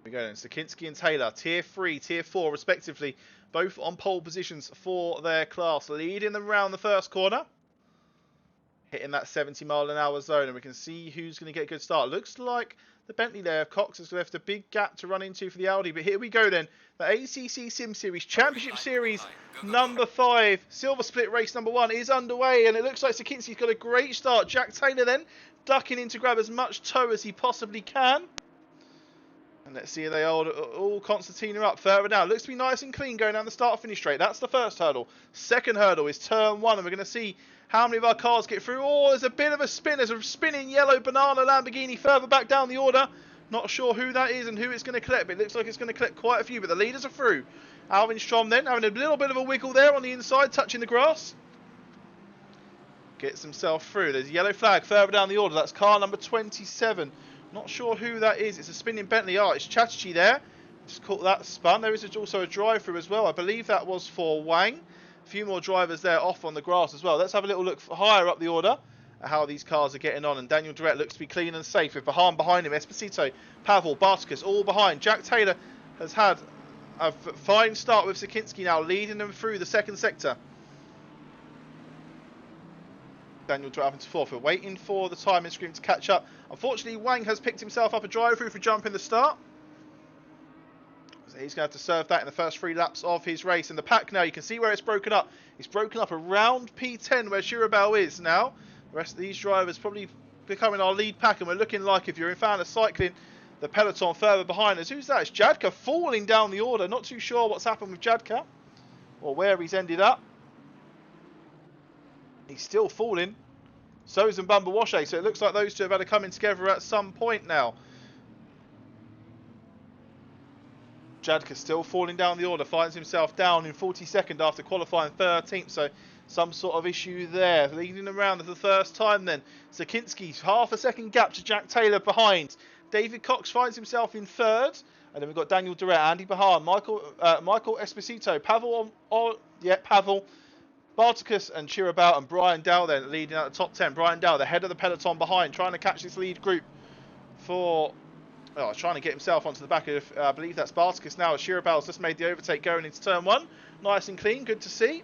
We go then. Sakinski and Taylor, Tier 3, Tier 4 respectively, both on pole positions for their class, leading them round the first corner, hitting that 70-mile-an-hour zone, and we can see who's going to get a good start. Looks like the Bentley there of Cox has left a big gap to run into for the Audi, but here we go then. The ACCSimSeries Championship Series number 5, Silver Split race number 1 is underway, and it looks like Sakinski's got a great start. Jack Taylor then ducking in to grab as much toe as he possibly can. And let's see, they all concertina up further down. Looks to be nice and clean going down the start-finish straight. That's the first hurdle. Second hurdle is turn 1, and we're going to see how many of our cars get through. Oh, there's a bit of a spin. There's a spinning yellow banana Lamborghini further back down the order. Not sure who that is and who it's going to collect, but it looks like it's going to collect quite a few. But the leaders are through. Alvin Strom then having a little bit of a wiggle there on the inside, touching the grass. Gets himself through. There's a yellow flag further down the order. That's car number 27. Not sure who that is. It's a spinning Bentley. Oh, it's Chatterjee there. Just caught that spun. There is also a drive-through as well. I believe that was for Wang. A few more drivers there off on the grass as well. Let's have a little look higher up the order at how these cars are getting on. And Daniel Durrett looks to be clean and safe with Bahan behind him. Esposito, Pavel, Barticus all behind. Jack Taylor has had A fine start with Sakinski now, leading them through the second sector. Daniel driving into fourth. We're waiting for the timing screen to catch up. Unfortunately, Wang has picked himself up a drive-through for jumping the start. So he's going to have to serve that in the first 3 laps of his race. In the pack now, you can see where it's broken up. It's broken up around P10 where Shirabao is now. The rest of these drivers probably becoming our lead pack, and we're looking like, if you're a fan of cycling, the peloton further behind us. Who's that? It's Jadka falling down the order. Not too sure what's happened with Jadka or where he's ended up. He's still falling. So is Mbamba Washe. So it looks like those two have had to come in together at some point now. Jadka still falling down the order, finds himself down in 42nd after qualifying 13th, so some sort of issue there. Leading around for the first time then. Sakinski, half a second gap to Jack Taylor behind. David Cox finds himself in third, and then we've got Daniel Durrett, Andy Bahar, Michael Esposito, Pavel, Bartacus and Chirabao and Brian Dow then leading out the top 10. Brian Dow, the head of the peloton behind, trying to catch this lead group for... Oh, trying to get himself onto the back of, I believe that's Bartacus now, as Shirabao's just made the overtake going into turn 1. Nice and clean, good to see.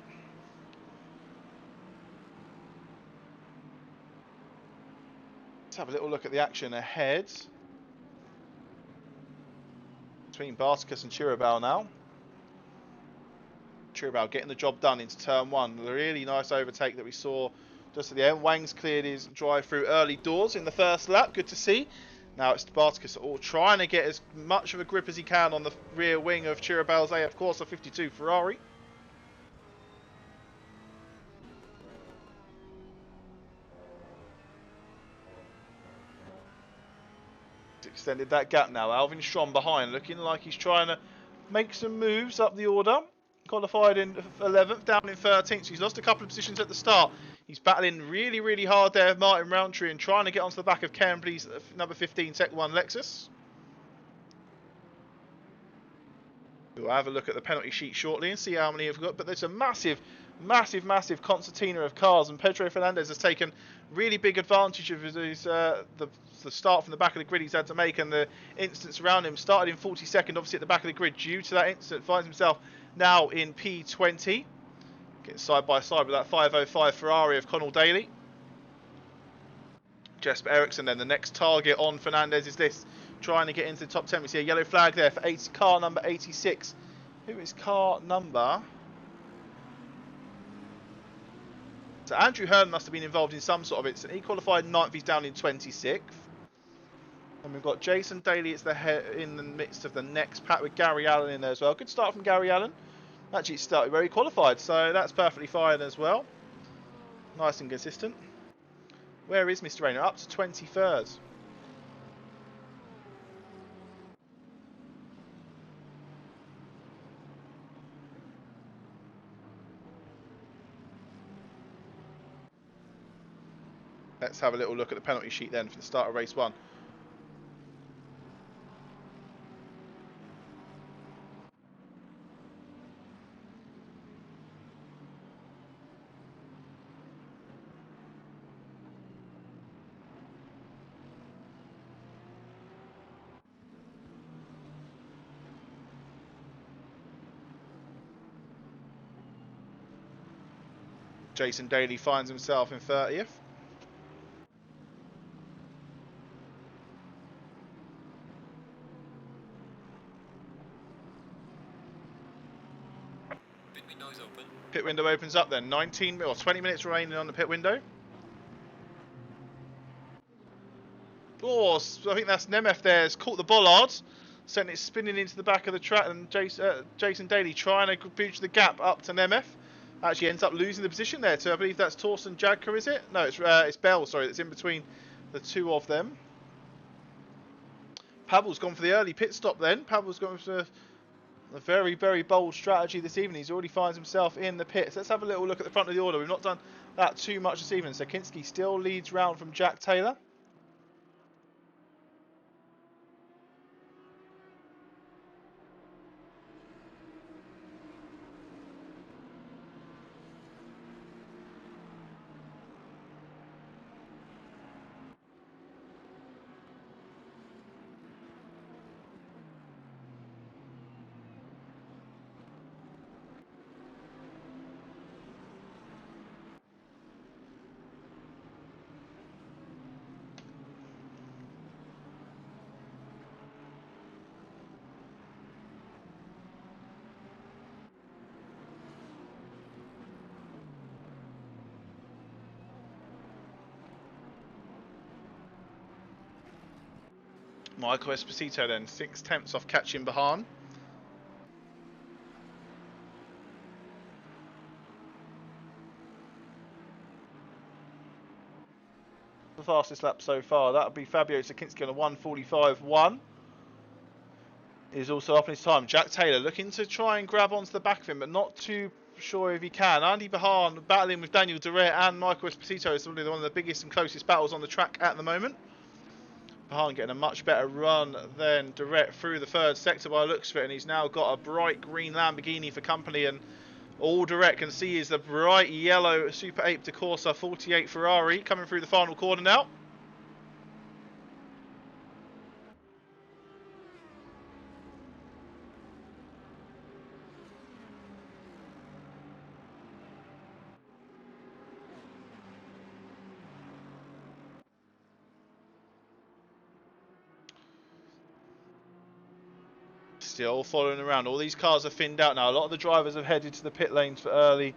Let's have a little look at the action ahead. Between Bartacus and Chirabao now. Chirabao getting the job done into turn 1. A really nice overtake that we saw just at the end. Wang's cleared his drive through early doors in the first lap, good to see. Now it's Bartacus all trying to get as much of a grip as he can on the rear wing of Chirabao's AF Corsa 52 Ferrari. Extended that gap now. Alvin Strom behind, looking like he's trying to make some moves up the order. Qualified in 11th, down in 13th. So he's lost a couple of positions at the start. He's battling really, really hard there, Martin Roundtree, and trying to get onto the back of Cambly's number 15 Tech 1 Lexus. We'll have a look at the penalty sheet shortly and see how many have got. But there's a massive, massive, massive concertina of cars, and Pedro Fernandez has taken really big advantage of his the start from the back of the grid he's had to make, and the instance around him. Started in 42nd, obviously at the back of the grid due to that incident. Finds himself now in P20. Getting side by side with that 505 Ferrari of Connell Daly. Jesper Eriksson then, the next target on Fernandez is this. Trying to get into the top 10. We see a yellow flag there for car number 86. Who is car number? So Andrew Hearn must have been involved in some sort of incident. He qualified 9th, he's down in 26th. And we've got Jason Daly, it's in the midst of the next pack with Gary Allen in there as well. Good start from Gary Allen. Actually started where he qualified, so that's perfectly fine as well. Nice and consistent. Where is Mr. Rayner? Up to 23rd. Let's have a little look at the penalty sheet then for the start of race 1. Jason Daly finds himself in 30th. Pit window is open. Pit window opens up then. 19 or 20 minutes remaining on the pit window. Oh, I think that's Nemeth there. Has caught the bollard. Sent it spinning into the back of the track, and Jason Daly trying to bridge the gap up to Nemeth. Actually ends up losing the position there to, I believe that's Torsten Jadka, is it? No, it's Bell, sorry, that's in between the two of them. Pavel's gone for the early pit stop then. Pavel's gone for a very, very bold strategy this evening. He's already finds himself in the pits. Let's have a little look at the front of the order. We've not done that too much this evening. So Kinski still leads round from Jack Taylor. Michael Esposito then, 6/10 off catching Bahan. The fastest lap so far. That would be Fabio Sakinski on a 1:45.1. He's also up in his time. Jack Taylor looking to try and grab onto the back of him, but not too sure if he can. Andy Bahan battling with Daniel Duret and Michael Esposito is probably one of the biggest and closest battles on the track at the moment. Bahan getting a much better run than Duret through the third sector by the looks of it, and he's now got a bright green Lamborghini for company, and all Duret can see is the bright yellow Super 8 de Corsa 48 Ferrari coming through the final corner now. Still following around. All these cars are thinned out now. A lot of the drivers have headed to the pit lanes for early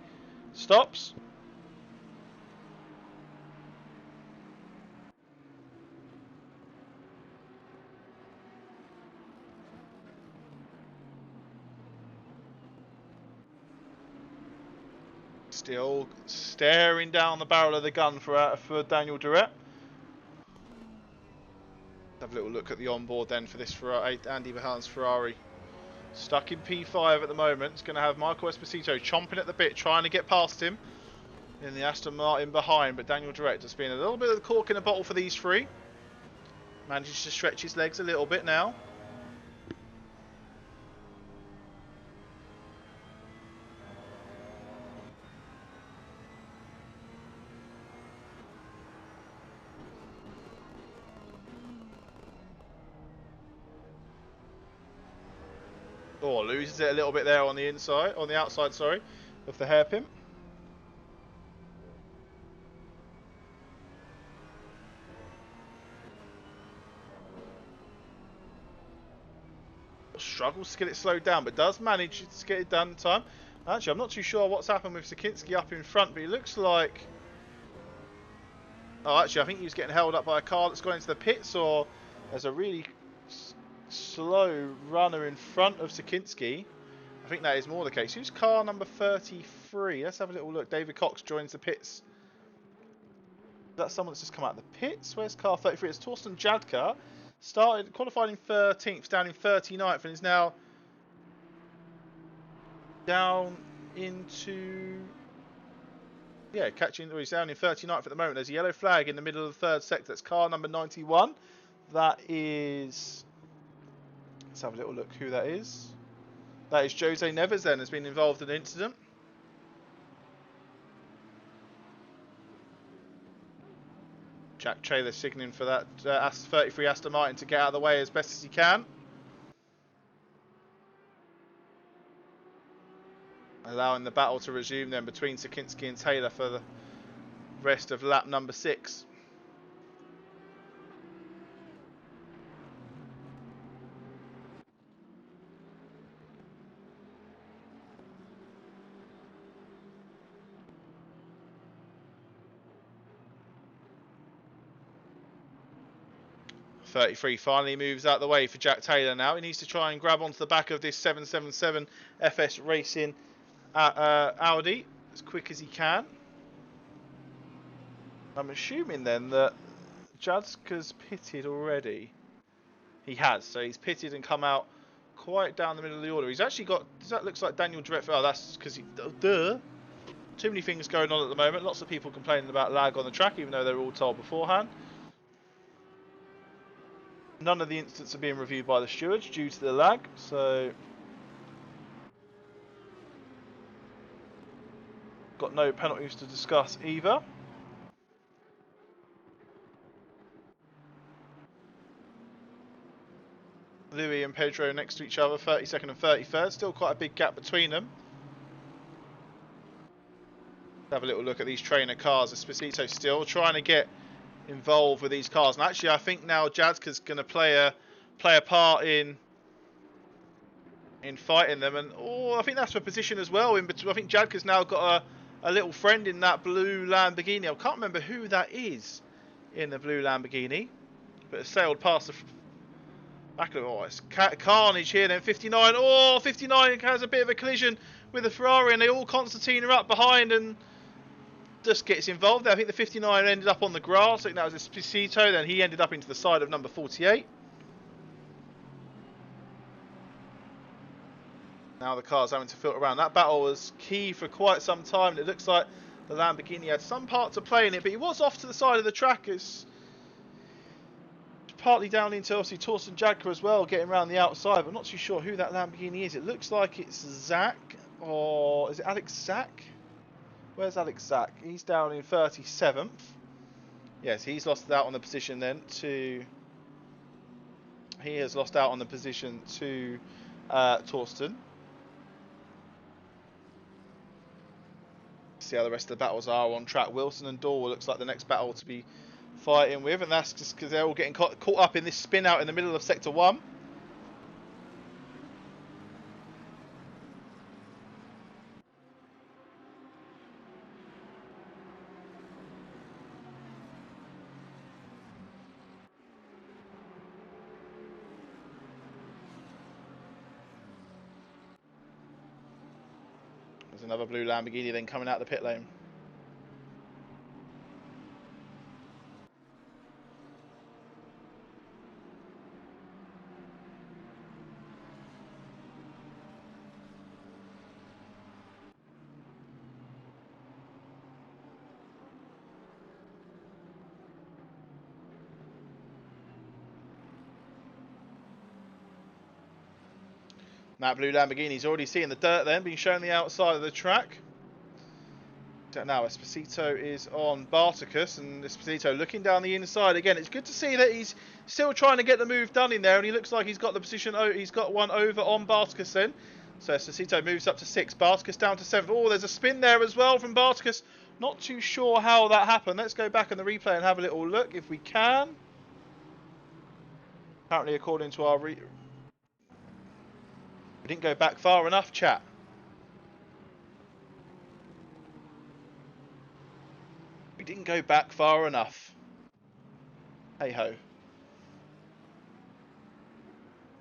stops. Still staring down the barrel of the gun for Daniel Duret. Have a little look at the onboard then for this Ferrari, Andy Bahan's Ferrari. Stuck in P5 at the moment. It's going to have Michael Esposito chomping at the bit, trying to get past him in the Aston Martin behind. But Daniel Duret has been a little bit of the cork in the bottle for these three. Manages to stretch his legs a little bit now. Oh, loses it a little bit there on the inside, on the outside, sorry, of the hairpin. Struggles to get it slowed down, but does manage to get it done in time. Actually, I'm not too sure what's happened with Sakinski up in front, but it looks like... Oh, actually, I think he was getting held up by a car that's gone into the pits, or there's a really slow runner in front of Sakinski. I think that is more the case. Who's car number 33? Let's have a little look. David Cox joins the pits. That's someone that's just come out of the pits. Where's car 33? It's Torsten Jadka. Started qualified in 13th, down in 39th, and is now down into... Yeah, catching... He's down in 39th at the moment. There's a yellow flag in the middle of the third sector. That's car number 91. That is... Let's have a little look who that is. That is Jose Neves then, has been involved in an incident. Jack Taylor signalling for that 33 Aston Martin to get out of the way as best as he can. Allowing the battle to resume then between Sakinski and Taylor for the rest of lap number 6. .33 finally moves out the way for Jack Taylor now. He needs to try and grab onto the back of this 777 FS Racing Audi as quick as he can. I'm assuming then that Jadska's pitted already. He has, so he's pitted and come out quite down the middle of the order. He's actually got, that looks like Daniel Duret. Oh, that's because he, duh. Too many things going on at the moment. Lots of people complaining about lag on the track, even though they were all told beforehand. None of the incidents are being reviewed by the stewards due to the lag, so got no penalties to discuss either. Louis and Pedro next to each other, 32nd and 33rd, still quite a big gap between them. Have a little look at these trainer cars. Esposito still trying to get involved with these cars, and actually I think now Jadska's going to play a part in fighting them, and I think that's for position as well. In between, I think Jadska's now got a little friend in that blue Lamborghini. I can't remember who that is in the blue Lamborghini, but it sailed past Back of oh, it's carnage here then. 59. Oh, 59 has a bit of a collision with the Ferrari, and they all concertina up behind and just gets involved there. I think the 59 ended up on the grass. I think that was Esposito. Then he ended up into the side of number 48. Now the car's having to filter around. That battle was key for quite some time. And it looks like the Lamborghini had some part to play in it, but he was off to the side of the track. It's partly down into obviously Torsten Jagger as well, getting around the outside. But I'm not too sure who that Lamborghini is. It looks like it's Zach, or is it Alex Zach? Where's Alex Zach? He's down in 37th. Yes, he's lost out on the position then to. He has lost out on the position to Torsten. See how the rest of the battles are on track. Wilson and Dorwell looks like the next battle to be fighting with, and that's just because they're all getting caught up in this spin out in the middle of Sector 1. There's another blue Lamborghini then coming out the pit lane. That blue Lamborghini's already seeing the dirt then, being shown the outside of the track. Now Esposito is on Bartacus, and Esposito looking down the inside again. It's good to see that he's still trying to get the move done in there, and he looks like he's got the position. Oh, he's got one over on Bartacus then. So Esposito moves up to 6. Bartacus down to 7. Oh, there's a spin there as well from Bartacus. Not too sure how that happened. Let's go back in the replay and have a little look if we can. Apparently, according to our we didn't go back far enough, chat. We didn't go back far enough. Hey ho.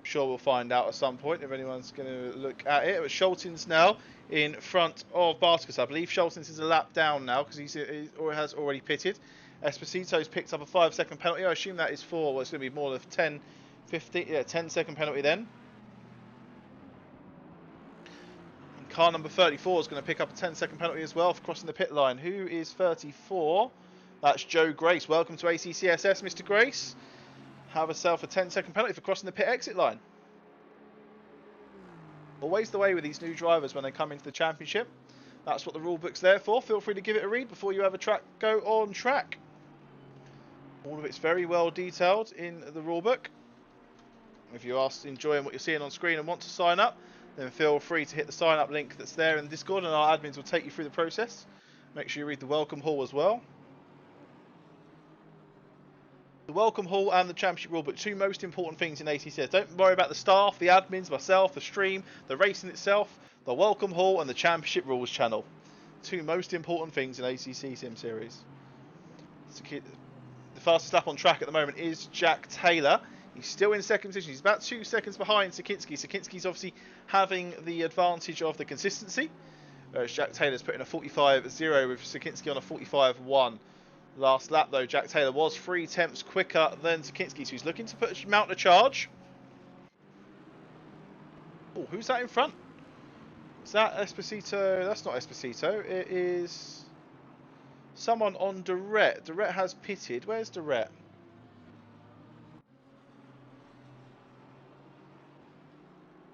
Sure we'll find out at some point if anyone's going to look at it. But Schultens now in front of Bartacus. I believe Schultens is a lap down now because he has already pitted. Esposito's picked up a 5-second penalty. I assume that is for, well, it's going to be more than 10, 15, yeah, 10-second penalty then. And car number 34 is going to pick up a 10-second penalty as well for crossing the pit line. Who is 34? That's Joe Grace. Welcome to ACCSS, Mr. Grace. Have yourself a 10-second penalty for crossing the pit exit line. Always the way with these new drivers when they come into the championship. That's what the rule book's there for. Feel free to give it a read before you have a track go on track. All of it's very well detailed in the rule book. If you are enjoying what you're seeing on screen and want to sign up, then feel free to hit the sign up link that's there in the Discord, and our admins will take you through the process. Make sure you read the welcome hall as well. The welcome hall and the championship rulebook, two most important things in ACCS. Don't worry about the staff, the admins, myself, the stream, the racing itself. The welcome hall and the championship rules channel. Two most important things in ACCSimSeries. The fastest lap on track at the moment is Jack Taylor. He's still in second position. He's about 2 seconds behind Sakinski. Sakinski's obviously having the advantage of the consistency. Whereas Jack Taylor's putting a 45.0 with Sakinski on a 45.1. Last lap though, Jack Taylor was 3 tenths quicker than Sakinski, so he's looking to mount a charge. Oh, who's that in front? Is that Esposito? That's not Esposito. It is someone on Durrett. Durrett has pitted. Where's Durrett?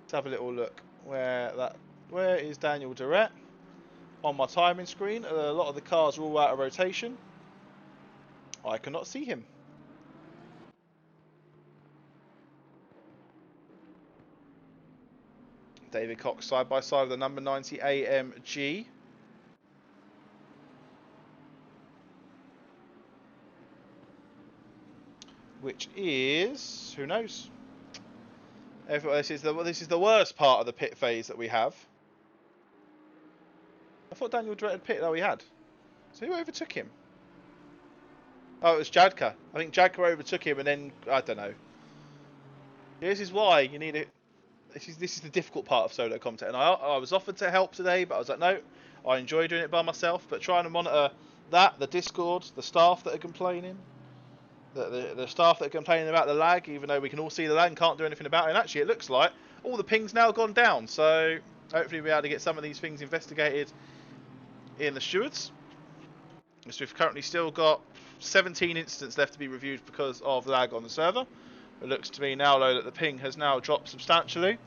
Let's have a little look. Where is Daniel Durrett? On my timing screen, a lot of the cars are all out of rotation. I cannot see him. David Cox side by side with the number 90 AMG. Which is, who knows? This is the worst part of the pit phase that we have. I thought Daniel Durrett had pitted. Oh, he had. So who overtook him? Oh, it was Jadka. I think Jadka overtook him, and then I don't know. This is why you need it. This is the difficult part of solo content. And I was offered to help today, but I was like, no, I enjoy doing it by myself. But trying to monitor that, the Discord, the staff that are complaining, the staff that are complaining about the lag, even though we can all see the lag and can't do anything about it. And actually, it looks like all the ping's now gone down. So hopefully we'll be able to get some of these things investigated in the stewards. So we've currently still got 17 incidents left to be reviewed because of lag on the server. It looks to me now, though, that the ping has now dropped substantially.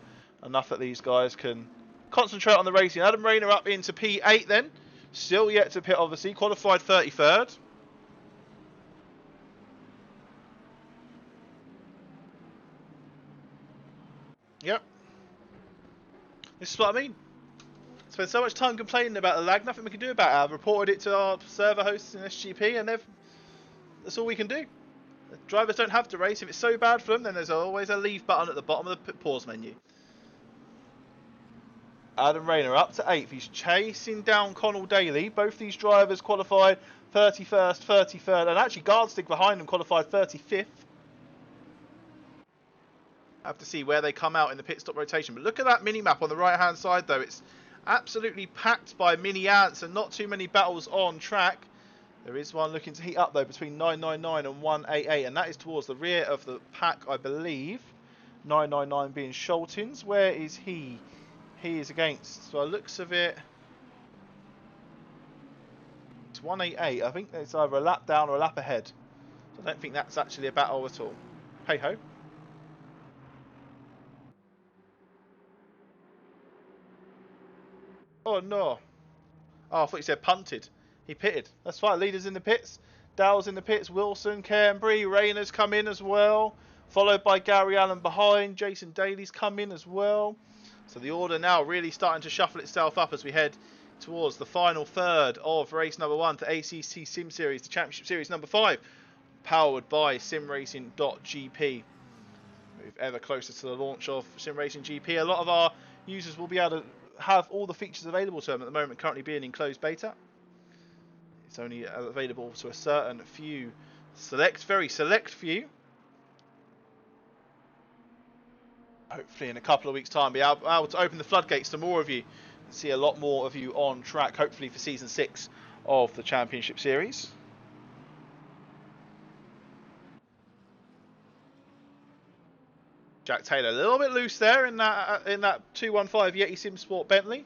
Enough that these guys can concentrate on the racing. Adam Rayner up into P8 then. Still yet to pit, obviously. Qualified 33rd. Yep. This is what I mean. Spent so much time complaining about the lag, nothing we can do about it. I've reported it to our server hosts in SGP, and that's all we can do. The drivers don't have to race. If it's so bad for them, then there's always a leave button at the bottom of the pause menu. Adam Rayner up to 8th. He's chasing down Connell Daly. Both these drivers qualified 31st, 33rd, and actually Guardstig behind them qualified 35th. Have to see where they come out in the pit stop rotation. But look at that mini-map on the right-hand side, though. It's absolutely packed by mini ants and not too many battles on track. There is one looking to heat up, though, between 999 and 188, and that is towards the rear of the pack, I believe. 999 being Schultens. Where is he? He is against, so it looks of it, it's 188. I think it's either a lap down or a lap ahead. So I don't think that's actually a battle at all. Hey ho. Oh no. Oh, I thought you said punted. He pitted. That's fine. Leaders in the pits. Dow's in the pits. Wilson, Cambry, Rayner's come in as well. Followed by Gary Allen behind. Jason Daly's come in as well. So the order now really starting to shuffle itself up as we head towards the final third of race number 1 to ACCSimSeries, the Championship Series number 5, powered by simracing.gp. Move ever closer to the launch of SimRacing GP. A lot of our users will be able to have all the features available to them at the moment, currently being in closed beta. It's only available to a certain few, very select few. Hopefully in a couple of weeks' time be able to open the floodgates to more of you and see a lot more of you on track, hopefully for Season 6 of the Championship Series. Jack Taylor a little bit loose there in that 215 Yeti Sim Sport Bentley.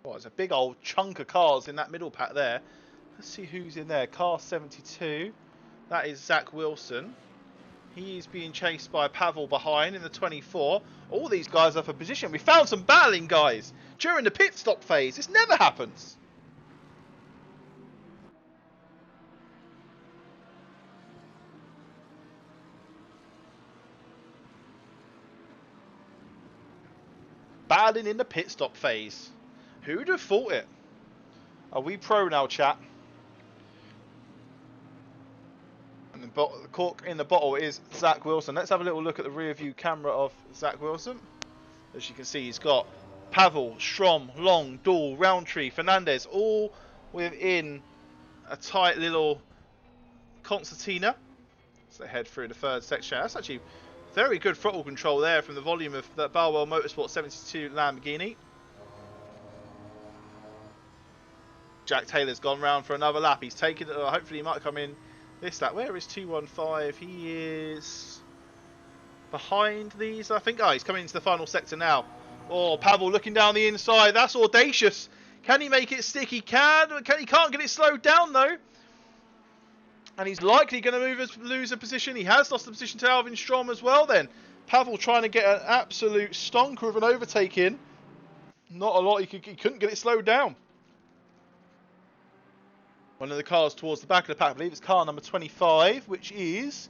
Oh, there's a big old chunk of cars in that middle pack there. Let's see who's in there. Car 72. That is Zach Wilson. He is being chased by Pavel behind in the 24. All these guys are for position. We found some battling, guys, during the pit stop phase. This never happens. Battling in the pit stop phase. Who'd have thought it? Are we pro now, chat? And the cork in the bottle is Zach Wilson. Let's have a little look at the rear view camera of Zach Wilson. As you can see, he's got Pavel, Strom, Long, Dahl, Roundtree, Fernandez, all within a tight little concertina. So they head through the third section. That's actually very good throttle control there from the volume of that Barwell Motorsport 72 Lamborghini. Jack Taylor's gone round for another lap. He's taken, hopefully he might come in this lap. Where is 215? He is behind these, I think. Oh, he's coming into the final sector now. Oh, Pavel looking down the inside. That's audacious. Can he make it stick? He can. He can't get it slowed down, though. And he's likely going to lose a position. He has lost the position to Alvin Strom as well, then. Pavel trying to get an absolute stonker of an overtake in. Not a lot. He couldn't get it slowed down. One of the cars towards the back of the pack, I believe it's car number 25, which is...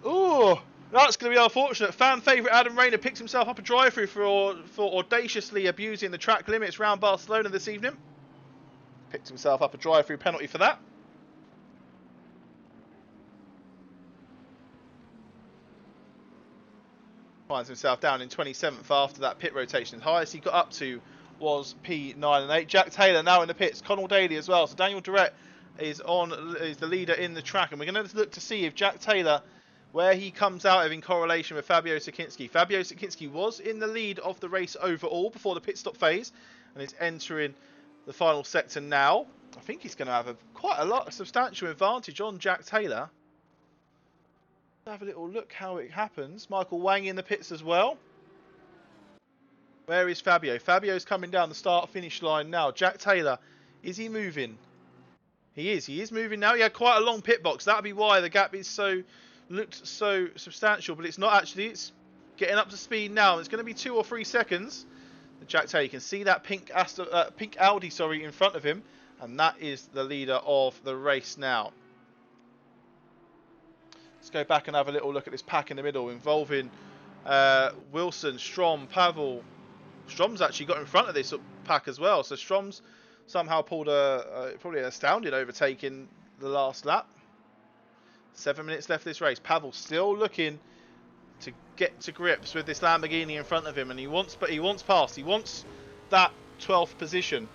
Oh, that's going to be unfortunate. Fan favourite Adam Rayner picks himself up a drive-through for audaciously abusing the track limits around Barcelona this evening. Picked himself up a drive-through penalty for that. Finds himself down in 27th after that pit rotation. The highest he got up to was P9 and 8. Jack Taylor now in the pits. Connell Daly as well. So Daniel Durrett is the leader in the track, and we're going to look to see if Jack Taylor, where he comes out of in correlation with Fabio Sierczewski. Fabio Sierczewski was in the lead of the race overall before the pit stop phase, and is entering the final sector now. I think he's going to have a substantial advantage on Jack Taylor. Have a little look how it happens. Michael Wang in the pits as well. Where is Fabio? Fabio's coming down the start-finish line now. Jack Taylor, is he moving? He is. He is moving now. He had quite a long pit box. That'll be why the gap is looked so substantial, but it's not actually. It's getting up to speed now. It's going to be 2 or 3 seconds. Jack Taylor, you can see that pink Audi, in front of him, and that is the leader of the race now. Let's go back and have a little look at this pack in the middle involving Wilson, Strom, Pavel. Strom's actually got in front of this pack as well. So Strom's somehow pulled probably an astounding overtake in the last lap. 7 minutes left this race. Pavel still looking to get to grips with this Lamborghini in front of him, and he wants past. He wants that 12th position.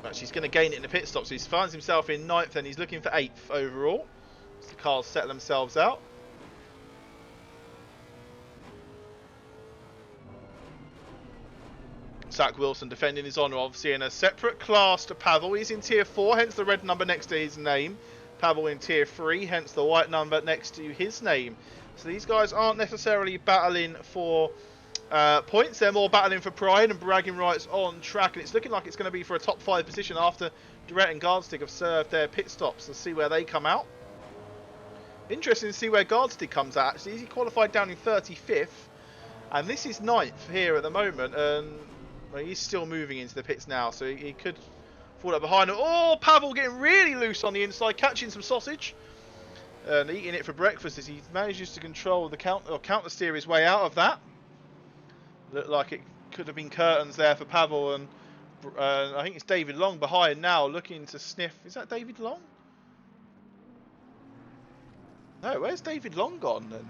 Actually, he's going to gain it in the pit stop, so he finds himself in 9th and he's looking for 8th overall. As the cars settle themselves out. Zach Wilson defending his honour, obviously in a separate class to Pavel. He's in tier 4, hence the red number next to his name. Pavel in tier 3, hence the white number next to his name. So these guys aren't necessarily battling for points. They're more battling for pride and bragging rights on track, and it's looking like it's going to be for a top 5 position after Durrett and Gardstig have served their pit stops. Let's see where they come out. Interesting to see where Gardstig comes out. Actually, he qualified down in 35th, and this is 9th here at the moment, and well, he's still moving into the pits now, so he could fall up behind him. Oh, Pavel getting really loose on the inside, catching some sausage and eating it for breakfast as he manages to control the counter steer his way out of that. Looked like it could have been curtains there for Pavel, and I think it's David Long behind now, looking to sniff. Is that David Long? No, where's David Long gone then?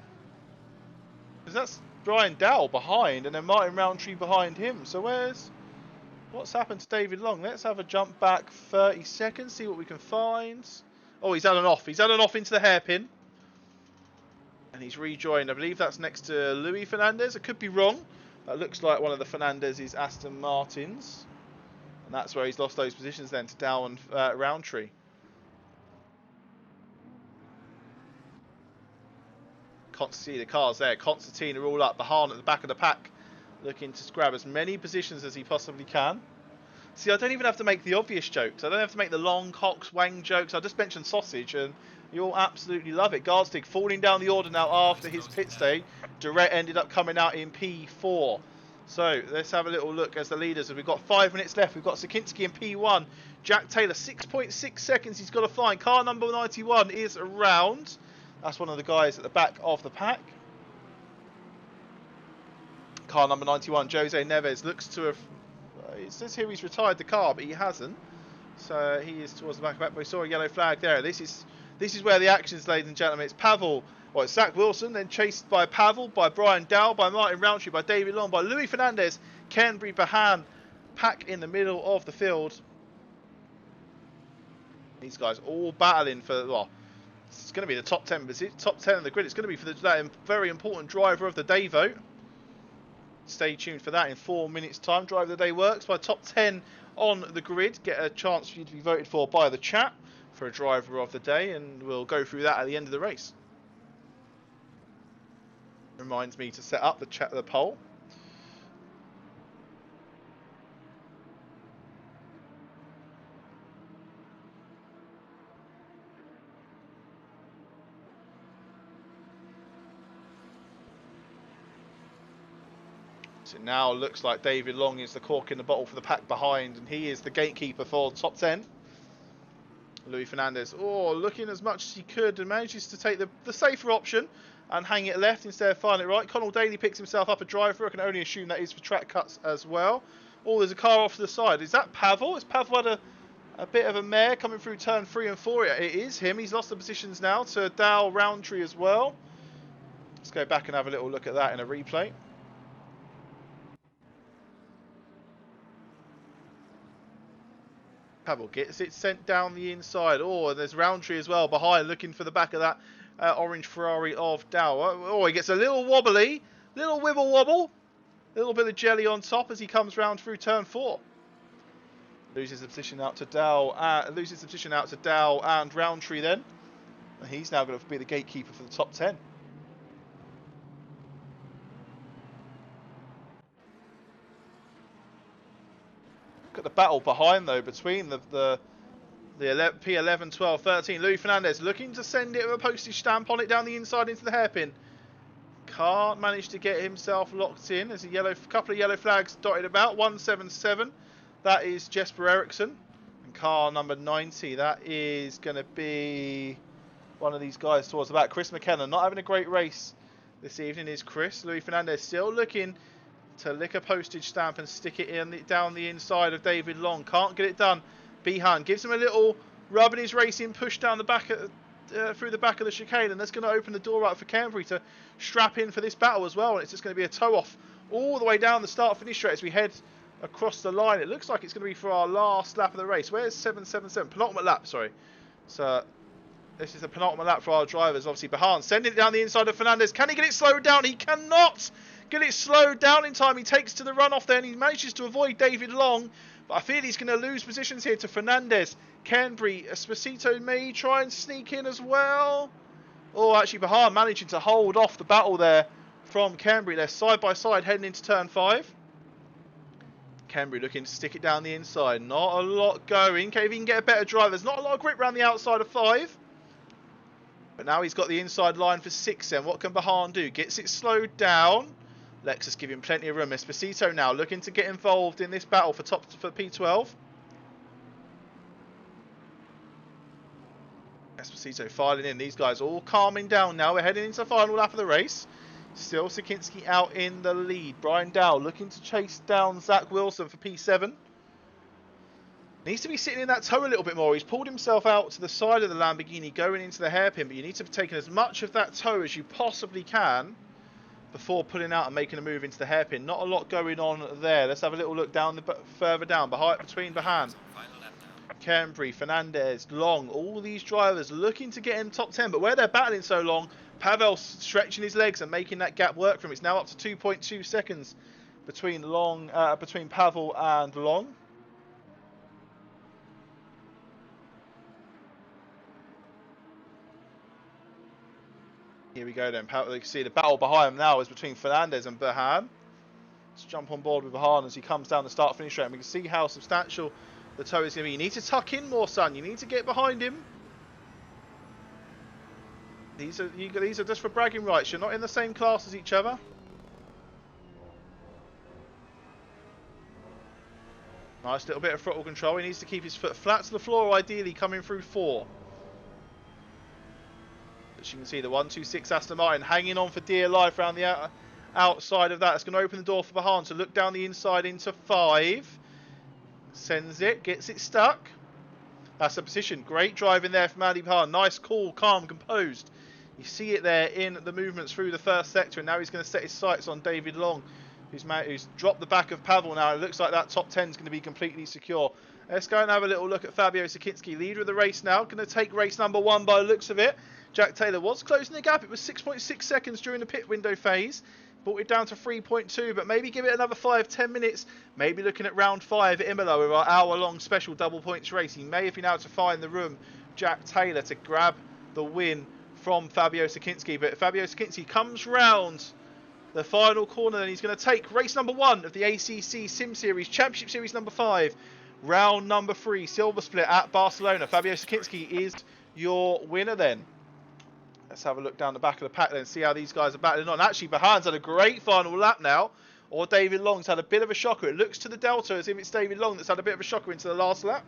Because that's Brian Dowell behind, and then Martin Roundtree behind him. So what's happened to David Long? Let's have a jump back 30 seconds, see what we can find. Oh, he's had an off. He's had an off into the hairpin. And he's rejoined. I believe that's next to Louis Fernandez. I could be wrong. That looks like one of the Fernandez's Aston Martins. And that's where he's lost those positions then to Dowell and Roundtree. See the cars there. Constantine are all up. Bahan at the back of the pack, looking to grab as many positions as he possibly can. See, I don't even have to make the obvious jokes. I don't have to make the Long, Cox, Wang jokes. I just mention sausage, and you all absolutely love it. Gardstig falling down the order now after his pit stay. Durrett ended up coming out in P4. So let's have a little look as the leaders. We've got 5 minutes left. We've got Sierczewski in P1. Jack Taylor, 6.6 seconds he's got to find. Car number 91 is around. That's one of the guys at the back of the pack. Car number 91, Jose Neves, looks to have... it says here he's retired the car, but he hasn't. So he is towards the back of the pack. But we saw a yellow flag there. This is where the action is, ladies and gentlemen. It's Pavel, well, it's Zach Wilson, then chased by Pavel, by Brian Dowell, by Martin Roundtree, by David Long, by Louis Fernandez, Kenbury, Bahan, pack in the middle of the field. These guys all battling for... well, it's going to be the top 10 of the grid. It's going to be for that very important driver of the day vote. Stay tuned for that in 4 minutes time. Driver of the day works by top 10 on the grid. Get a chance for you to be voted for by the chat for a driver of the day, and we'll go through that at the end of the race. Reminds me to set up the poll. So now looks like David Long is the cork in the bottle for the pack behind, and he is the gatekeeper for the top 10. Luis Fernandez, looking as much as he could, and manages to take the safer option and hang it left instead of firing it right. Connell Daly picks himself up a driver. I can only assume that is for track cuts as well. There's a car off to the side. Is that Pavel? Has Pavel had a bit of a mare coming through turn 3 and 4? It is him. He's lost the positions now to Dow Roundtree as well. Let's go back and have a little look at that in a replay. Pavel gets it sent down the inside. And there's Roundtree as well behind, looking for the back of that orange Ferrari of Dow. He gets a little wobbly, little wibble wobble, little bit of jelly on top as he comes round through turn 4. Loses the position out to Dow. And Roundtree then. And he's now going to be the gatekeeper for the top 10. Look at the battle behind though between the P11, 12, 13. Luis Fernandez looking to send it with a postage stamp on it down the inside into the hairpin. Can't manage to get himself locked in. There's a couple of yellow flags dotted about. 177. That is Jesper Eriksson. And car number 90. That is going to be one of these guys towards the back. Chris McKenna. Not having a great race this evening is Chris. Luis Fernandez still looking to lick a postage stamp and stick it down the inside of David Long. Can't get it done. Behan gives him a little rub in his racing push down the back through the back of the chicane, and that's going to open the door up for Canberra to strap in for this battle as well. And it's just going to be a tow off all the way down the start finish straight as we head across the line. It looks like it's going to be for our last lap of the race. Where's 777? Penultimate lap, sorry. So this is the penultimate lap for our drivers. Obviously Behan sending it down the inside of Fernandez. Can he get it slowed down? He cannot get it slowed down in time. He takes to the runoff there and he manages to avoid David Long. But I feel he's going to lose positions here to Fernandez. Canberry, Esposito may try and sneak in as well. Actually Behan managing to hold off the battle there from Canberry. They're side by side heading into turn 5. Canberry looking to stick it down the inside. Not a lot going. If he can get a better drive. There's not a lot of grip around the outside of 5. But now he's got the inside line for 6 then. What can Behan do? Gets it slowed down. Lexus giving plenty of room. Esposito now looking to get involved in this battle for P12. Esposito filing in. These guys all calming down now. We're heading into the final lap of the race. Still Sikinski out in the lead. Brian Dow looking to chase down Zach Wilson for P7. Needs to be sitting in that toe a little bit more. He's pulled himself out to the side of the Lamborghini going into the hairpin, but you need to have taken as much of that toe as you possibly can before pulling out and making a move into the hairpin. Not a lot going on there. Let's have a little look down further down between Behan, Canberry, Fernandez, Long. All these drivers looking to get in top 10, but where they're battling so long, Pavel stretching his legs and making that gap work for him. It's now up to 2.2 seconds between Pavel and Long. Here we go then. You can see the battle behind him now is between Fernandez and Behan. Let's jump on board with Behan as he comes down the start-finish straight. And we can see how substantial the toe is going to be. You need to tuck in more, son. You need to get behind him. These are just for bragging rights. You're not in the same class as each other. Nice little bit of throttle control. He needs to keep his foot flat to the floor, ideally coming through 4. As you can see, the 126 Aston Martin hanging on for dear life around the outside of that. It's going to open the door for Behan to look down the inside into 5. Sends it, gets it stuck. That's the position. Great driving there from Andy Behan. Nice, cool, calm, composed. You see it there in the movements through the first sector, and now he's going to set his sights on David Long, who's dropped the back of Pavel now. It looks like that top 10 is going to be completely secure. Let's go and have a little look at Fabio Sikinski, leader of the race now. Going to take race number 1 by the looks of it. Jack Taylor was closing the gap. It was 6.6 seconds during the pit window phase. Brought it down to 3.2, but maybe give it another 5-10 minutes. Maybe looking at round 5 at Imola with our hour-long special double points race. He may have been able to find the room, Jack Taylor, to grab the win from Fabio Sikinski. But Fabio Sikinski comes round the final corner, and he's going to take race number 1 of the ACCSimSeries Championship Series number 5. Round number 3, silver split at Barcelona. Fabio Sikinski is your winner then. Let's have a look down the back of the pack then and see how these guys are battling on. Actually, Behan's had a great final lap now. or David Long's had a bit of a shocker. It looks to the Delta as if it's David Long that's had a bit of a shocker into the last lap.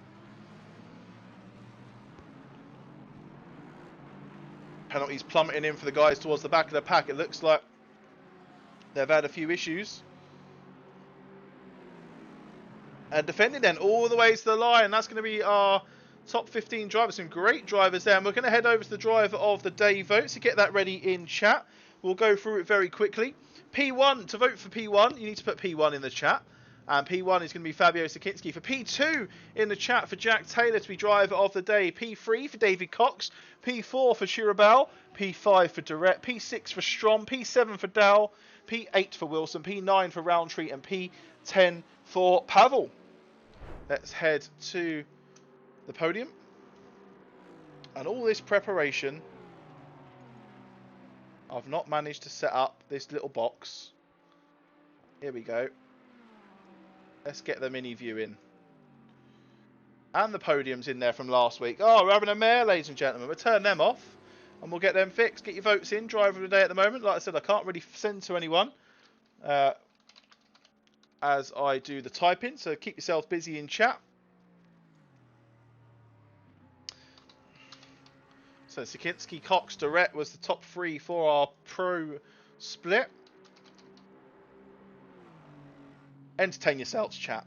Penalties plummeting in for the guys towards the back of the pack. It looks like they've had a few issues. And defending then all the way to the line. That's going to be our top 15 drivers. Some great drivers there. And we're going to head over to the driver of the day vote to get that ready in chat. We'll go through it very quickly. P1, to vote for P1, you need to put P1 in the chat. And P1 is going to be Fabio Sakinski. For P2 in the chat for Jack Taylor to be driver of the day. P3 for David Cox. P4 for Shirabal. P5 for Durrett. P6 for Strom. P7 for Dow. P8 for Wilson. P9 for Roundtree. And P10 for Pavel. Let's head to the podium. And all this preparation, I've not managed to set up this little box. Here we go. Let's get the mini view in. And the podium's in there from last week. Oh, we're having a mare, ladies and gentlemen. We'll turn them off and we'll get them fixed. Get your votes in. Driver of the day at the moment. Like I said, I can't really send to anyone as I do the typing. So keep yourselves busy in chat. So Sakinski, Cox, Durrett was the top 3 for our pro split. Entertain yourselves, chat.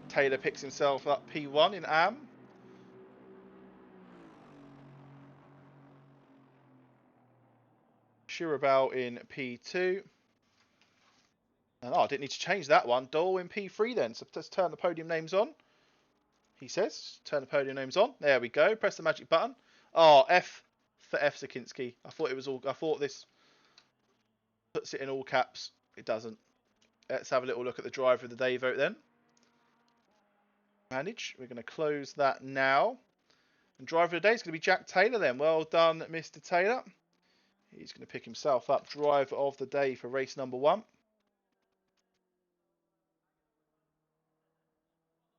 Taylor picks himself up P1 in AM. Shirabal in P2. And I didn't need to change that one. Dole in P3 then. So let's turn the podium names on. He says, turn the podium names on. There we go. Press the magic button. Oh, F for F Sakinski. I thought this puts it in all caps. It doesn't. Let's have a little look at the driver of the day vote then. Manage. We're going to close that now. And driver of the day is going to be Jack Taylor then. Well done, Mr. Taylor. He's going to pick himself up driver of the day for race number 1.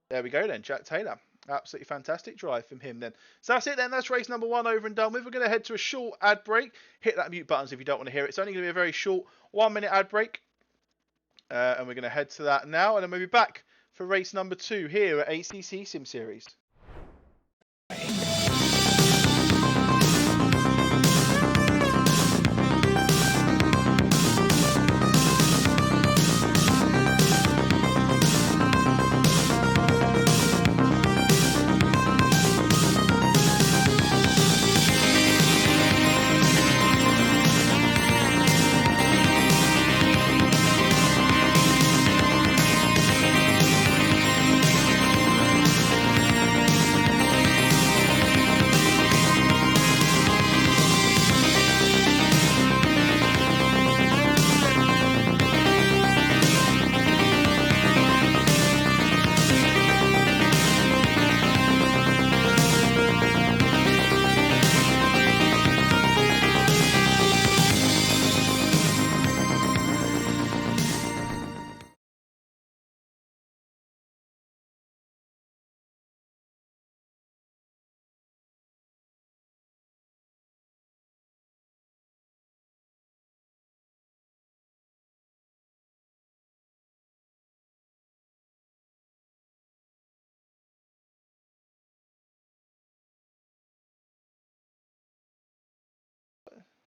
There we go then, Jack Taylor. Absolutely fantastic drive from him then. So that's it then. That's race number 1 over and done with. We're going to head to a short ad break. Hit that mute buttons if you don't want to hear it. It's only going to be a very short 1-minute ad break. And we're going to head to that now. And then we'll be back for race number 2 here at ACCSimSeries.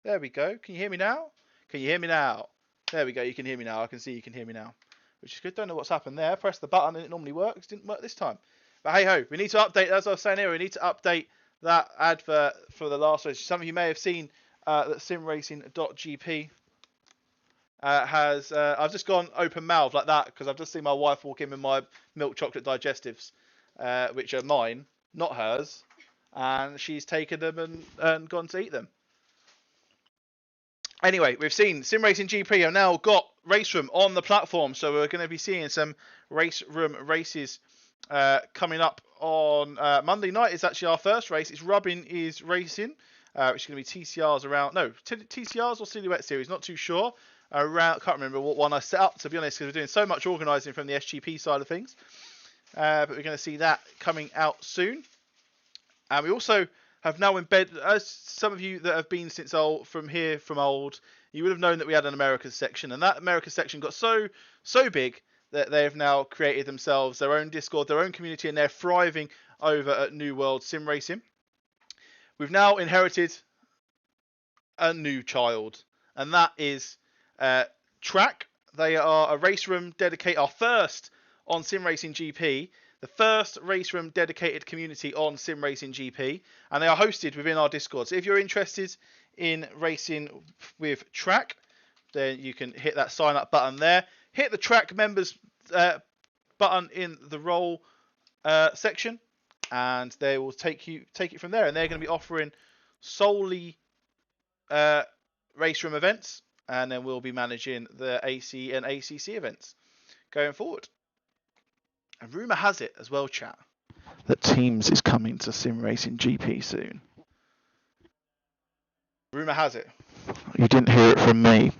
There we go. Can you hear me now? Can you hear me now? There we go. You can hear me now. I can see you can hear me now, which is good. Don't know what's happened there. Press the button and it normally works. Didn't work this time. But hey ho, we need to update, as I was saying here, we need to update that advert for the last race. Some of you may have seen that simracing.gp has, I've just gone open mouth like that because I've just seen my wife walk in with my milk chocolate digestives, which are mine, not hers. And she's taken them and gone to eat them. Anyway, we've seen SimRacing GP have now got Race Room on the platform, so we're going to be seeing some Race Room races coming up on Monday night. It's actually our first race. It's Rubbin is racing, which is going to be TCRs around, no, TCRs or Silhouette Series, not too sure. Around, can't remember what one I set up, to be honest, because we're doing so much organising from the SGP side of things. But we're going to see that coming out soon. And we also have now embedded, as some of you that have been since old, from old, you would have known that we had an Americas section, and that Americas section got so big that they have now created themselves their own Discord, their own community, and they're thriving over at New World Sim Racing. We've now inherited a new child, and that is Track. They are a race room dedicated, our first on Sim Racing GP, the first race room dedicated community on Sim Racing GP, and they are hosted within our Discord. So if you're interested in racing with Track, then you can hit that sign up button there. Hit the Track members button in the role section, and they will take it from there. And they're going to be offering solely race room events, and then we'll be managing the AC and ACC events going forward. And rumour has it as well, chat, that Teams is coming to Sim Racing GP soon. Rumour has it. You didn't hear it from me.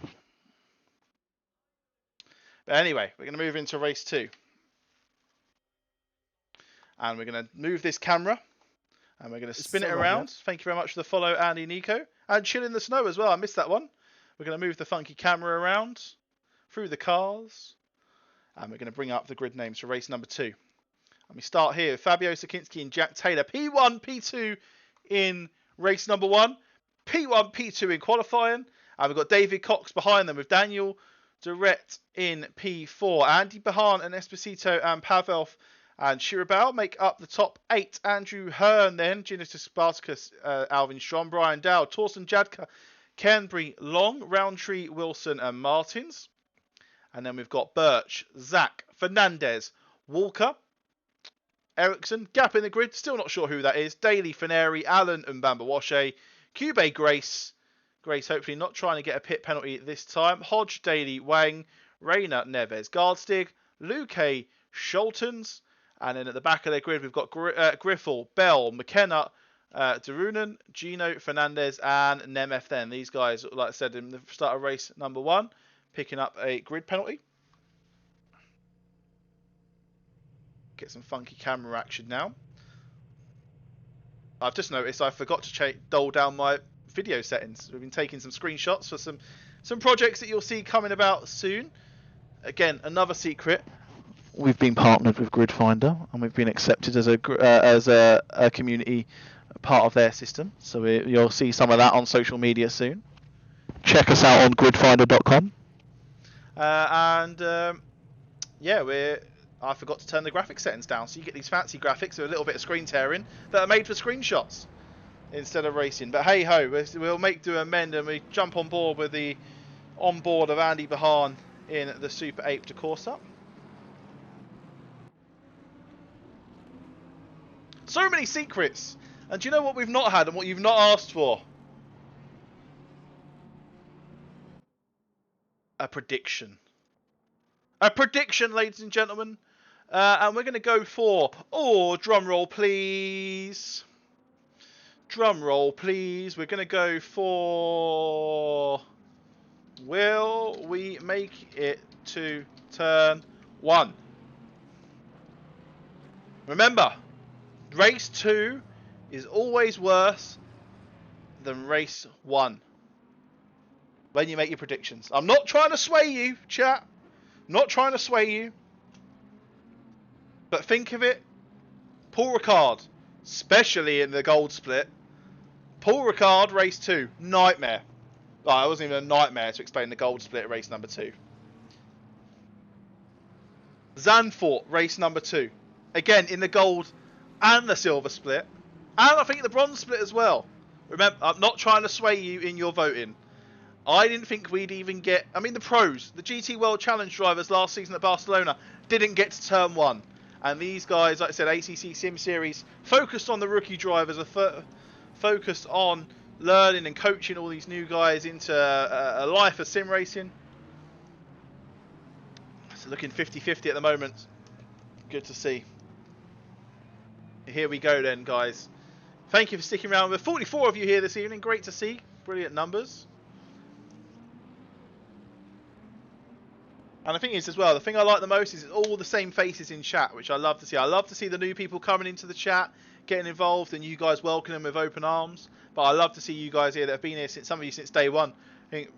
But anyway, we're going to move into race 2. And we're going to move this camera. And we're going to spin it around. Thank you very much for the follow, Andy Nico. And Chill in the Snow as well. I missed that one. We're going to move the funky camera around through the cars. And we're going to bring up the grid names for race number 2. And we start here. Fabio Sakinski and Jack Taylor. P1, P2 in race number 1. P1, P2 in qualifying. And we've got David Cox behind them with Daniel Durrett in P4. Andy Bahan and Esposito and Pavel and Shirabal make up the top 8. Andrew Hearn then. Ginetis Spartacus, Alvin Strom, Brian Dow, Torsten Jadka, Canbury Long, Roundtree, Wilson and Martins. And then we've got Birch, Zach, Fernandez, Walker, Ericsson, gap in the grid, still not sure who that is. Daly, Faneri, Allen and Bambawashe, Cube, Grace hopefully not trying to get a pit penalty this time. Hodge, Daly, Wang, Rayner, Neves, Gardstig, Luque, Scholtens. And then at the back of their grid, we've got Griffel, Bell, McKenna, Darunen, Gino, Fernandez, and Nemeth then. These guys, like I said, in the start of race number 1, picking up a grid penalty. Get some funky camera action now. I've just noticed I forgot to dole down my video settings. We've been taking some screenshots for some projects that you'll see coming about soon. Again, another secret. We've been partnered with Grid Finder, and we've been accepted as a community part of their system. So you'll see some of that on social media soon. Check us out on gridfinder.com. Yeah, I forgot to turn the graphics settings down, so you get these fancy graphics with a little bit of screen tearing that are made for screenshots instead of racing. But hey ho, we'll make do amend, and we jump on board with the onboard of Andy Bahan in the Super Ape to Corsa. So many secrets, and do you know what we've not had and what you've not asked for? A prediction. A prediction, ladies and gentlemen. And we're going to go for... Oh, drum roll, please. Drum roll, please. We're going to go for... Will we make it to turn 1? Remember, race 2 is always worse than race 1. When you make your predictions. I'm not trying to sway you, chat. Not trying to sway you. But think of it. Paul Ricard, especially in the gold split. Paul Ricard, race 2, nightmare. Oh, it wasn't even a nightmare to explain the gold split race number 2. Zandvoort, race number 2. Again, in the gold and the silver split. And I think the bronze split as well. Remember, I'm not trying to sway you in your voting. I didn't think we'd even get... I mean, the pros, the GT World Challenge drivers last season at Barcelona didn't get to turn 1. And these guys, like I said, ACCSimSeries, focused on the rookie drivers, are focused on learning and coaching all these new guys into a life of sim racing. So looking 50-50 at the moment. Good to see. Here we go then, guys. Thank you for sticking around. With 44 of you here this evening. Great to see. Brilliant numbers. And the thing is as well, the thing I like the most is all the same faces in chat, which I love to see. I love to see the new people coming into the chat, getting involved and you guys welcome them with open arms. But I love to see you guys here that have been here since, some of you since day one. I think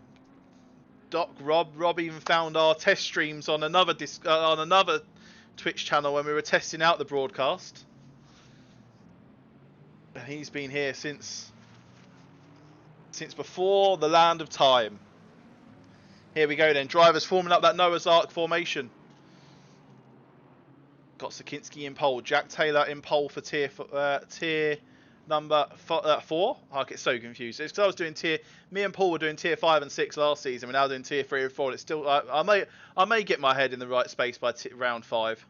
Doc, Rob even found our test streams on another Twitch channel when we were testing out the broadcast. And he's been here since before the land of time. Here we go then. Drivers forming up that Noah's Ark formation. Got Sakinski in pole. Jack Taylor in pole for tier number 4. I get so confused. It's because I was doing me and Paul were doing tier 5 and 6 last season. We're now doing tier 3 and 4. It's still, I may get my head in the right space by round 5.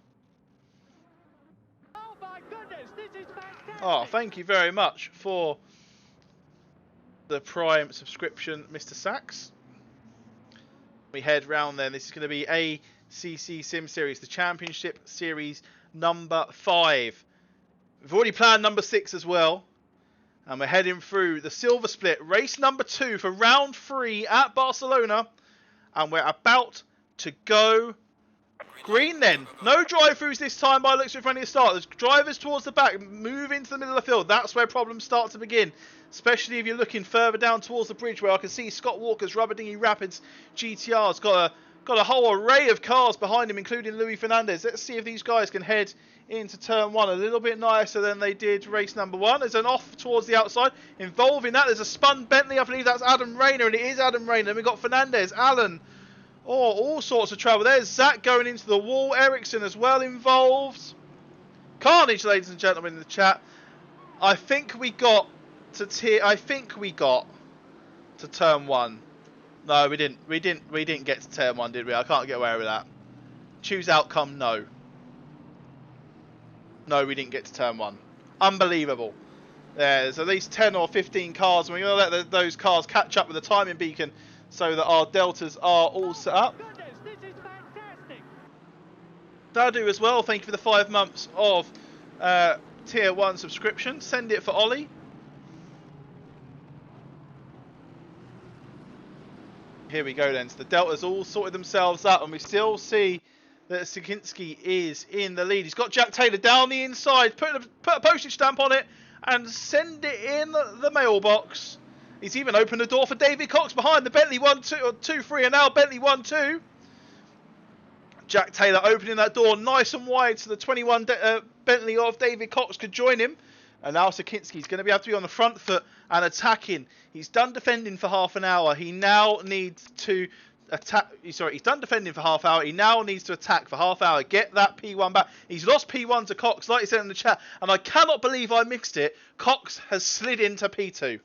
Oh my goodness, this is fantastic. Oh, thank you very much for the Prime subscription, Mr. Sachs. We head round then. This is going to be ACCSimSeries, the Championship Series number 5. We've already planned number 6 as well. And we're heading through the Silver Split, race number 2 for round 3 at Barcelona. And we're about to go green then. No drive-throughs this time by looks of the start. There's drivers towards the back, move into the middle of the field. That's where problems start to begin. Especially if you're looking further down towards the bridge, where I can see Scott Walker's Rubber Dinghy Rapids GTR's got a whole array of cars behind him, including Luis Fernandez. Let's see if these guys can head into turn 1 a little bit nicer than they did race number 1. There's an off towards the outside. Involving that, there's a spun Bentley. I believe that's Adam Rayner, and it is Adam Rayner. And we've got Fernandez, Allen. Oh, all sorts of trouble. There's Zach going into the wall. Ericsson as well involved. Carnage, ladies and gentlemen, in the chat. I think we got to turn 1. No, we didn't. We didn't get to turn 1, did we? I can't get away with that. Choose outcome, no. No, we didn't get to turn 1. Unbelievable. There's at least 10 or 15 cars, and we're going to let those cars catch up with the timing beacon so that our deltas are all set up. Oh my goodness, this is fantastic. Dadu as well, thank you for the 5 months of tier 1 subscription. Send it for Ollie. Here we go then. So the deltas all sorted themselves out, and we still see that Sakinski is in the lead. He's got Jack Taylor down the inside, put a postage stamp on it, and send it in the mailbox. He's even opened the door for David Cox behind the Bentley 1-2-3, and now Bentley 1-2. Jack Taylor opening that door nice and wide so the 21 Bentley of David Cox could join him. And now Sakinski's going to be able to be on the front foot and attacking. He's done defending for half an hour. He now needs to attack. Sorry, he's done defending for half hour. He now needs to attack for half hour. Get that P1 back. He's lost P1 to Cox, like he said in the chat. And I cannot believe I mixed it. Cox has slid into P2.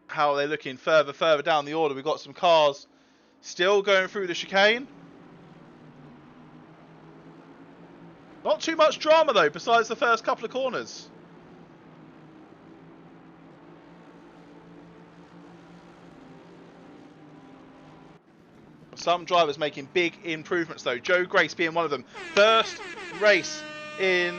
How are they looking further down the order? We've got some cars still going through the chicane. Not too much drama though, besides the first couple of corners. Some drivers making big improvements though. Joe Grace being one of them. First race in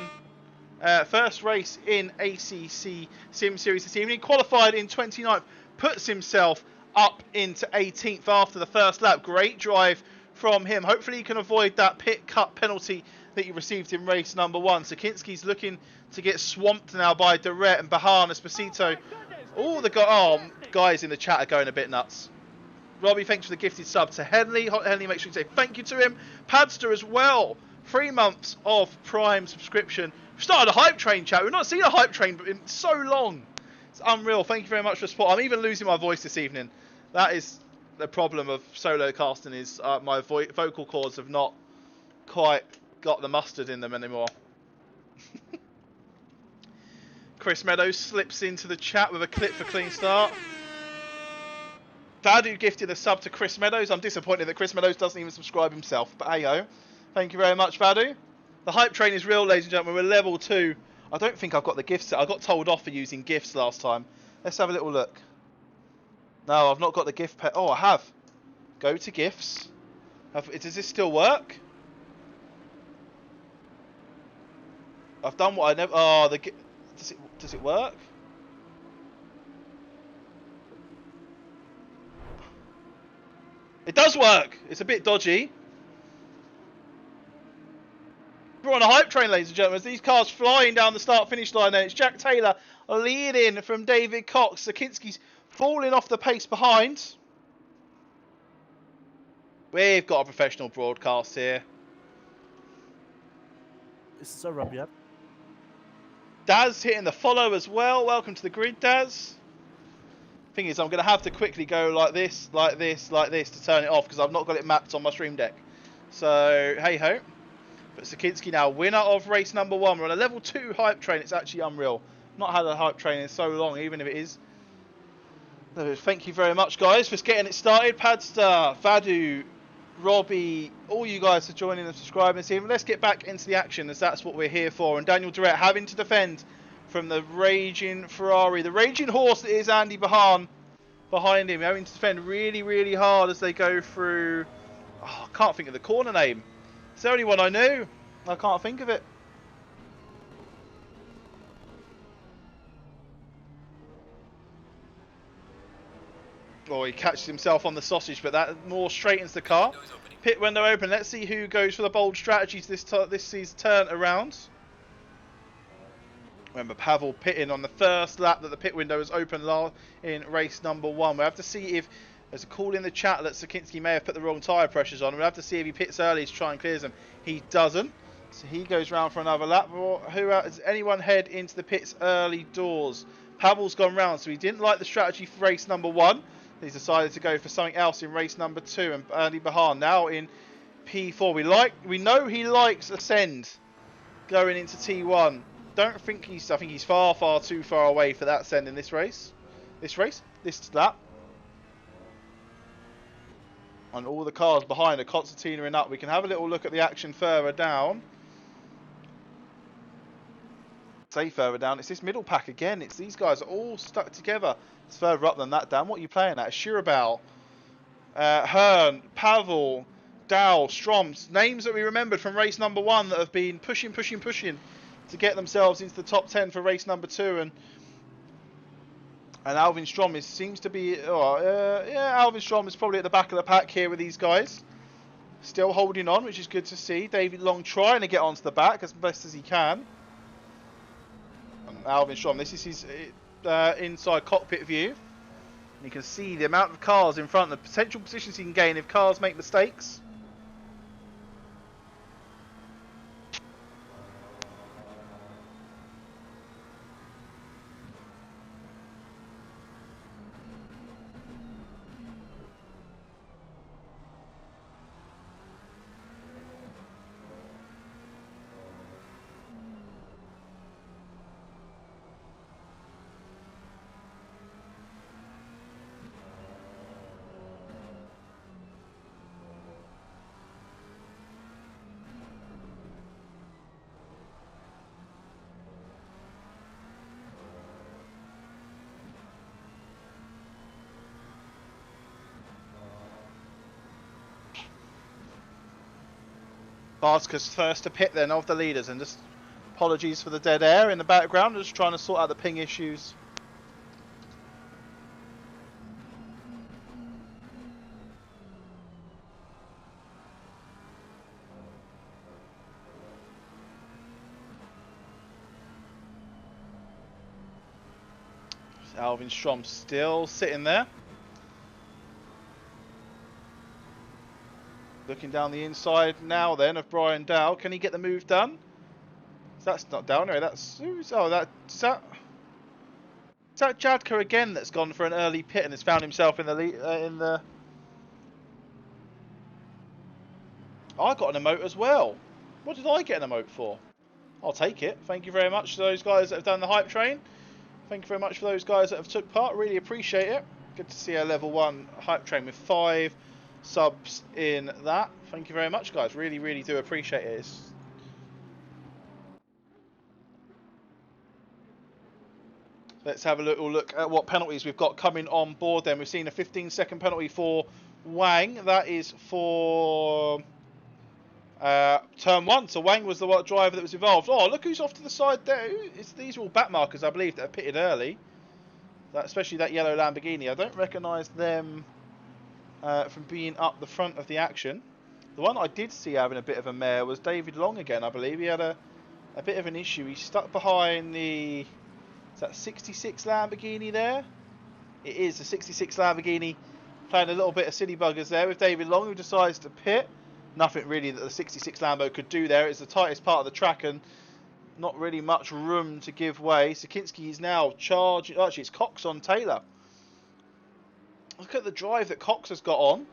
ACC Sim Series this evening. Qualified in 29th. Puts himself up into 18th after the first lap. Great drive from him. Hopefully he can avoid that pit cut penalty that he received in race number 1. Sakinski's looking to get swamped now by Durrett and Bahan Esposito. All the guys in the chat are going a bit nuts. Robbie, thanks for the gifted sub to Henley. Henley, make sure you say thank you to him. Padster as well. 3 months of Prime subscription. We've started a hype train chat. We've not seen a hype train in so long. It's unreal. Thank you very much for the support. I'm even losing my voice this evening. That is the problem of solo casting, is my vocal cords have not quite got the mustard in them anymore. Chris Meadows slips into the chat with a clip for clean start. Vadu gifted a sub to Chris Meadows. I'm disappointed that Chris Meadows doesn't even subscribe himself, but hey ho. Thank you very much, Vadu. The hype train is real, ladies and gentlemen. We're level 2. I don't think I've got the gift set. I got told off for using gifts last time. Let's have a little look. No, I've not got the gift pet. Oh, I have. Go to gifts. Does this still work? I've done what I never. Oh, does it work? It does work. It's a bit dodgy. we're on a hype train, ladies and gentlemen. As these cars flying down the start-finish line there. It's Jack Taylor leading from David Cox. Sakinski's falling off the pace behind. We've got a professional broadcast here. This is a rub, yeah. Daz hitting the follow as well. Welcome to the grid, Daz. Thing is, I'm going to have to quickly go like this, like this, like this to turn it off because I've not got it mapped on my stream deck. So, hey-ho. But Sakinski now, winner of race number 1. We're on a level 2 hype train. It's actually unreal. Not had a hype train in so long, even if it is. So, thank you very much, guys, for getting it started. Padstar, Vadu, Robbie, all you guys for joining and subscribing this evening. Let's get back into the action, as that's what we're here for. And Daniel Durrett having to defend from the raging Ferrari. The raging horse that is Andy Bahan behind him, having to defend really, really hard as they go through... Oh, I can't think of the corner name. It's the only one I knew. I can't think of it. Oh, he catches himself on the sausage, but that more straightens the car. Pit window open. Let's see who goes for the bold strategies this season turn around. Remember, Pavel pitting on the first lap that the pit window was open in race number 1. We'll have to see if there's a call in the chat that Sakinski may have put the wrong tyre pressures on. We'll have to see if he pits early to try and clears them. He doesn't. So he goes round for another lap. Does anyone head into the pits early doors? Pavel's gone round, so he didn't like the strategy for race number 1. He's decided to go for something else in race number 2. And Andy Bahan now in P4. We know he likes Ascend going into T1. I think he's far, far too far away for that Ascend in this lap. And all the cars behind are concertinaing up. We can have a little look at the action further down. Say further down. It's this middle pack again. It's these guys are all stuck together. It's further up than that, Dan. What are you playing at? Shirabal, Hearn, Pavel, Dow, Stroms. Names that we remembered from race number 1 that have been pushing to get themselves into the top 10 for race number 2. And Alvin Strom seems to be... Alvin Strom is probably at the back of the pack here with these guys. Still holding on, which is good to see. David Long trying to get onto the back as best as he can. And Alvin Strom, this is his inside cockpit view. And you can see the amount of cars in front, the potential positions he can gain if cars make mistakes. Barska's first to pit then of the leaders, and just apologies for the dead air in the background. Just trying to sort out the ping issues. Alvin Strom still sitting there. Looking down the inside now then of Brian Dow. Can he get the move done? That's not Dow. No, that's... Is that Jadka again that's gone for an early pit and has found himself in the I got an emote as well. What did I get an emote for? I'll take it. Thank you very much to those guys that have done the hype train. Thank you very much for those guys that have took part. Really appreciate it. Good to see a level 1 hype train with 5 subs in that. Thank you very much, guys. Really, really do appreciate it. Let's have a little look at what penalties we've got coming on board then. We've seen a 15-second penalty for Wang. That is for turn 1. So Wang was the driver that was involved. Oh, look who's off to the side there. These are all back markers, I believe, that are pitted early. Especially that yellow Lamborghini. I don't recognise them from being up the front of the action. The one I did see having a bit of a mare was David Long again, I believe. He had a bit of an issue. He stuck behind the... Is that 66 Lamborghini there? It is the 66 Lamborghini, playing a little bit of silly buggers there with David Long, who decides to pit. Nothing really that the 66 Lambo could do there. It's the tightest part of the track and not really much room to give way. Sakinski is now charging. Actually, it's Cox on Taylor. Look at the drive that Cox has got on.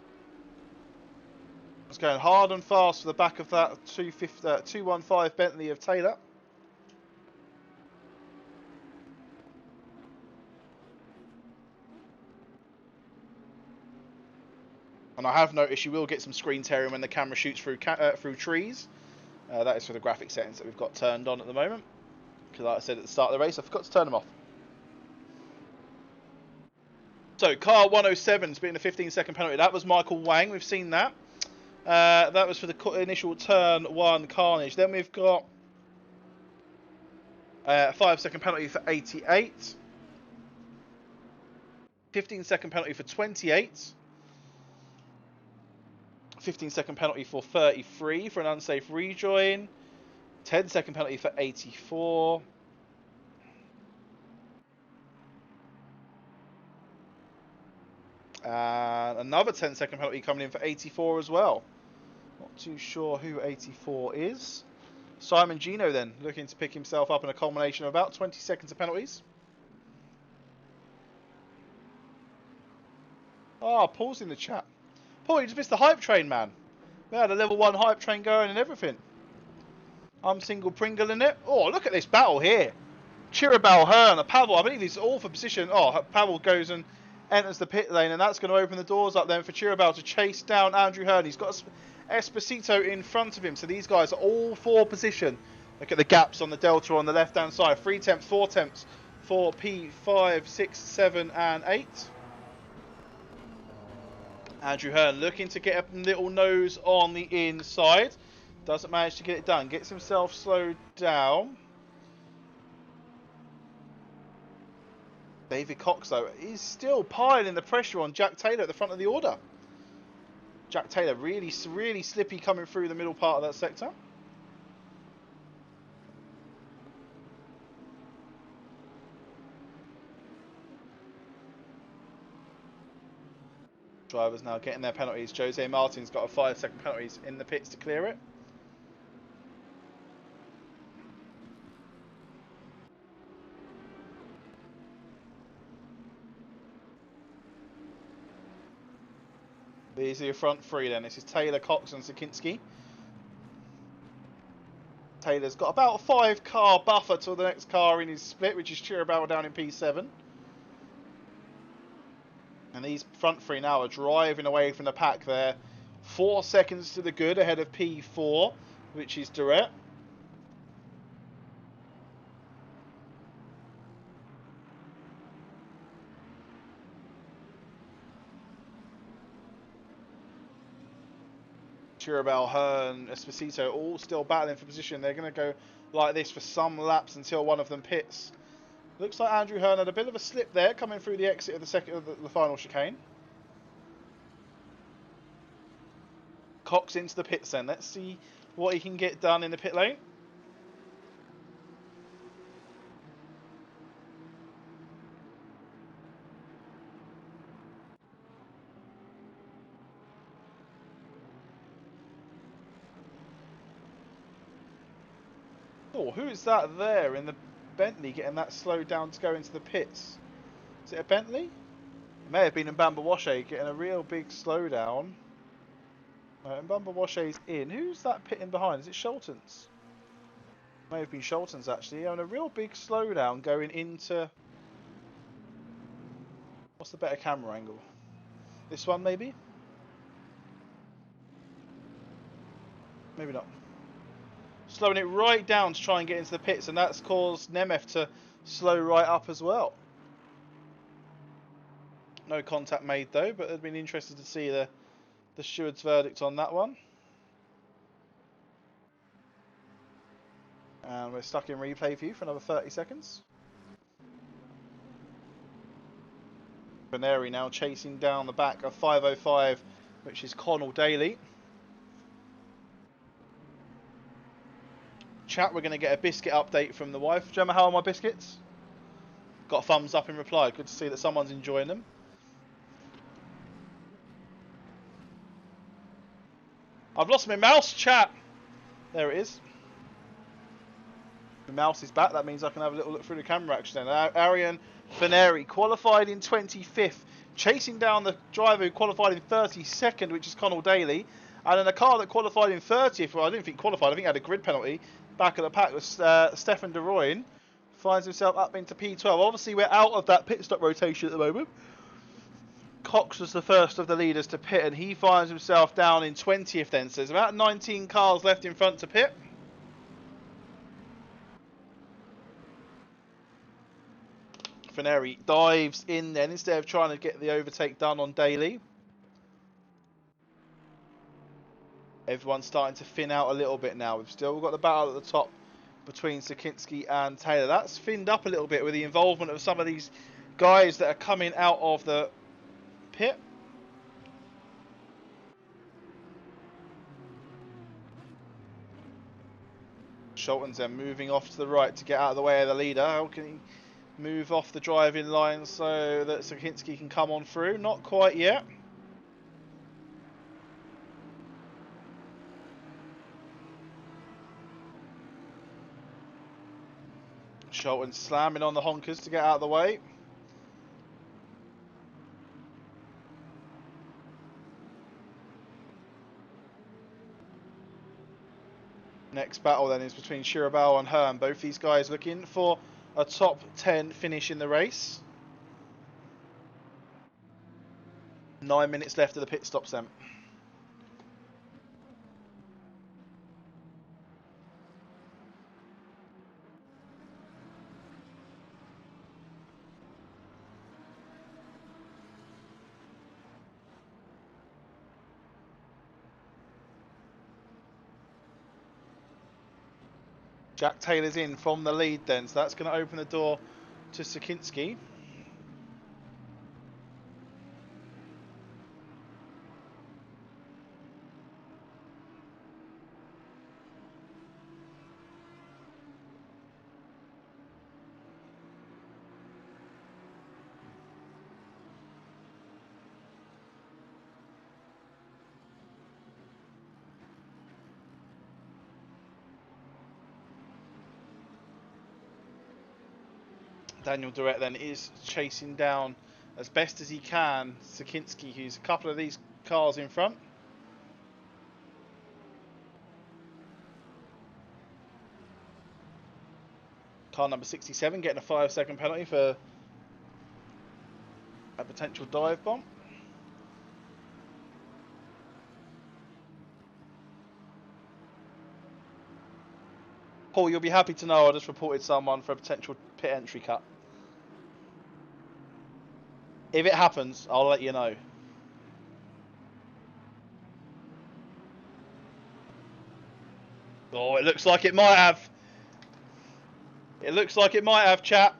It's going hard and fast for the back of that 215 Bentley of Taylor. And I have noticed you will get some screen tearing when the camera shoots through trees. That is for the graphic settings that we've got turned on at the moment. Because like I said at the start of the race, I forgot to turn them off. So, car 107's been a 15-second penalty. That was Michael Wang. We've seen that. That was for the initial turn 1 carnage. Then we've got a 5-second penalty for 88. 15-second penalty for 28. 15-second penalty for 33 for an unsafe rejoin. 10-second penalty for 84. And another 10-second penalty coming in for 84 as well. Not too sure who 84 is. Simon Gino then, looking to pick himself up in a culmination of about 20 seconds of penalties. Ah, Paul's in the chat. Paul, you just missed the hype train, man. We had a level 1 hype train going and everything. I'm single Pringle in it. Oh, look at this battle here. Chirabal, Hearn, a Pavel. I believe he's all for position. Oh, Pavel goes and enters the pit lane, and that's going to open the doors up then for Chirabal to chase down Andrew Hearn. He's got Esposito in front of him, so these guys are all for position. Look at the gaps on the delta on the left-hand side. 3 tenths, 4 tenths for P5, 6, 7, and 8. Andrew Hearn looking to get a little nose on the inside. Doesn't manage to get it done. Gets himself slowed down. David Cox, though, is still piling the pressure on Jack Taylor at the front of the order. Jack Taylor really slippy coming through the middle part of that sector. Drivers now getting their penalties. Jose Martin's got a 5-second penalties in the pits to clear it. These are your front three then. This is Taylor, Cox and Sakinski. Taylor's got about a 5-car buffer to the next car in his split, which is Chirabal down in P7. And these front three now are driving away from the pack there. 4 seconds to the good ahead of P4, which is Durrett. Chirabal, Hearn, Esposito all still battling for position. They're going to go like this for some laps until one of them pits. Looks like Andrew Hearn had a bit of a slip there coming through the exit of the final chicane. Cox into the pits then. Let's see what he can get done in the pit lane. Oh, who is that there in the Bentley getting that slowed down to go into the pits? Is it a Bentley? It may have been Mbamba Washe getting a real big slowdown. Mbamba Washe's in. Who's that pitting behind? Is it Schultens? May have been Schultens actually. Having a real big slowdown going into... What's the better camera angle? This one maybe? Maybe not. Slowing it right down to try and get into the pits, and that's caused Nemeth to slow right up as well. No contact made though, but I'd been interested to see the steward's verdict on that one. And we're stuck in replay view for another 30 seconds. Beneri now chasing down the back of 505, which is Connell Daly. Chat, we're going to get a biscuit update from the wife. Gemma, how are my biscuits? Got a thumbs up in reply. Good to see that someone's enjoying them. I've lost my mouse, chat. There it is. The mouse is back. That means I can have a little look through the camera action then. Arian Faneri qualified in 25th, chasing down the driver who qualified in 32nd, which is Connell Daly. And then a car that qualified in 30th, well, I didn't think qualified, I think had a grid penalty. Back at the pack was Stefan De Royen. Finds himself up into P12. Obviously, we're out of that pit stop rotation at the moment. Cox was the first of the leaders to pit, and he finds himself down in 20th then. So there's about 19 cars left in front to pit. Faneri dives in then instead of trying to get the overtake done on Daly. Everyone's starting to thin out a little bit now. We've still got the battle at the top between Sakinski and Taylor. That's thinned up a little bit with the involvement of some of these guys that are coming out of the pit. Scholten's then moving off to the right to get out of the way of the leader. How can he move off the driving line so that Sakinski can come on through? Not quite yet. Scholten slamming on the honkers to get out of the way. Next battle then is between Shirabao and Hearn. Both these guys looking for a top 10 finish in the race. 9 minutes left of the pit stops then. Jack Taylor's in from the lead then, so that's going to open the door to Sakinski. Daniel Durrett then is chasing down as best as he can Sakinski, who's a couple of these cars in front. Car number 67 getting a 5-second penalty for a potential dive bomb. Paul, you'll be happy to know I just reported someone for a potential pit entry cut. If it happens, I'll let you know. Oh, it looks like it might have. It looks like it might have, chat.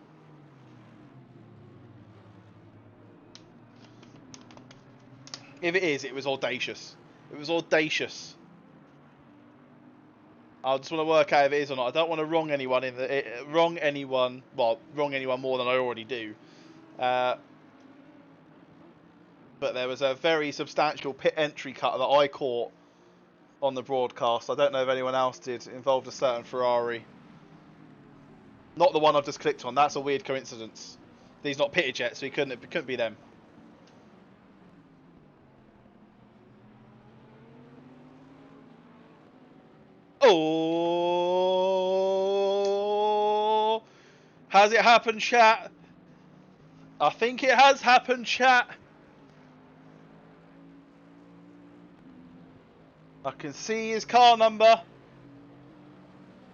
If it is, it was audacious. It was audacious. I just want to work out if it is or not. I don't want to wrong anyone wrong anyone more than I already do. But there was a very substantial pit entry cut that I caught on the broadcast. I don't know if anyone else did. It involved a certain Ferrari. Not the one I've just clicked on. That's a weird coincidence. He's not pitted yet, so it couldn't be them. Oh! Has it happened, chat? I think it has happened, chat. I can see his car number.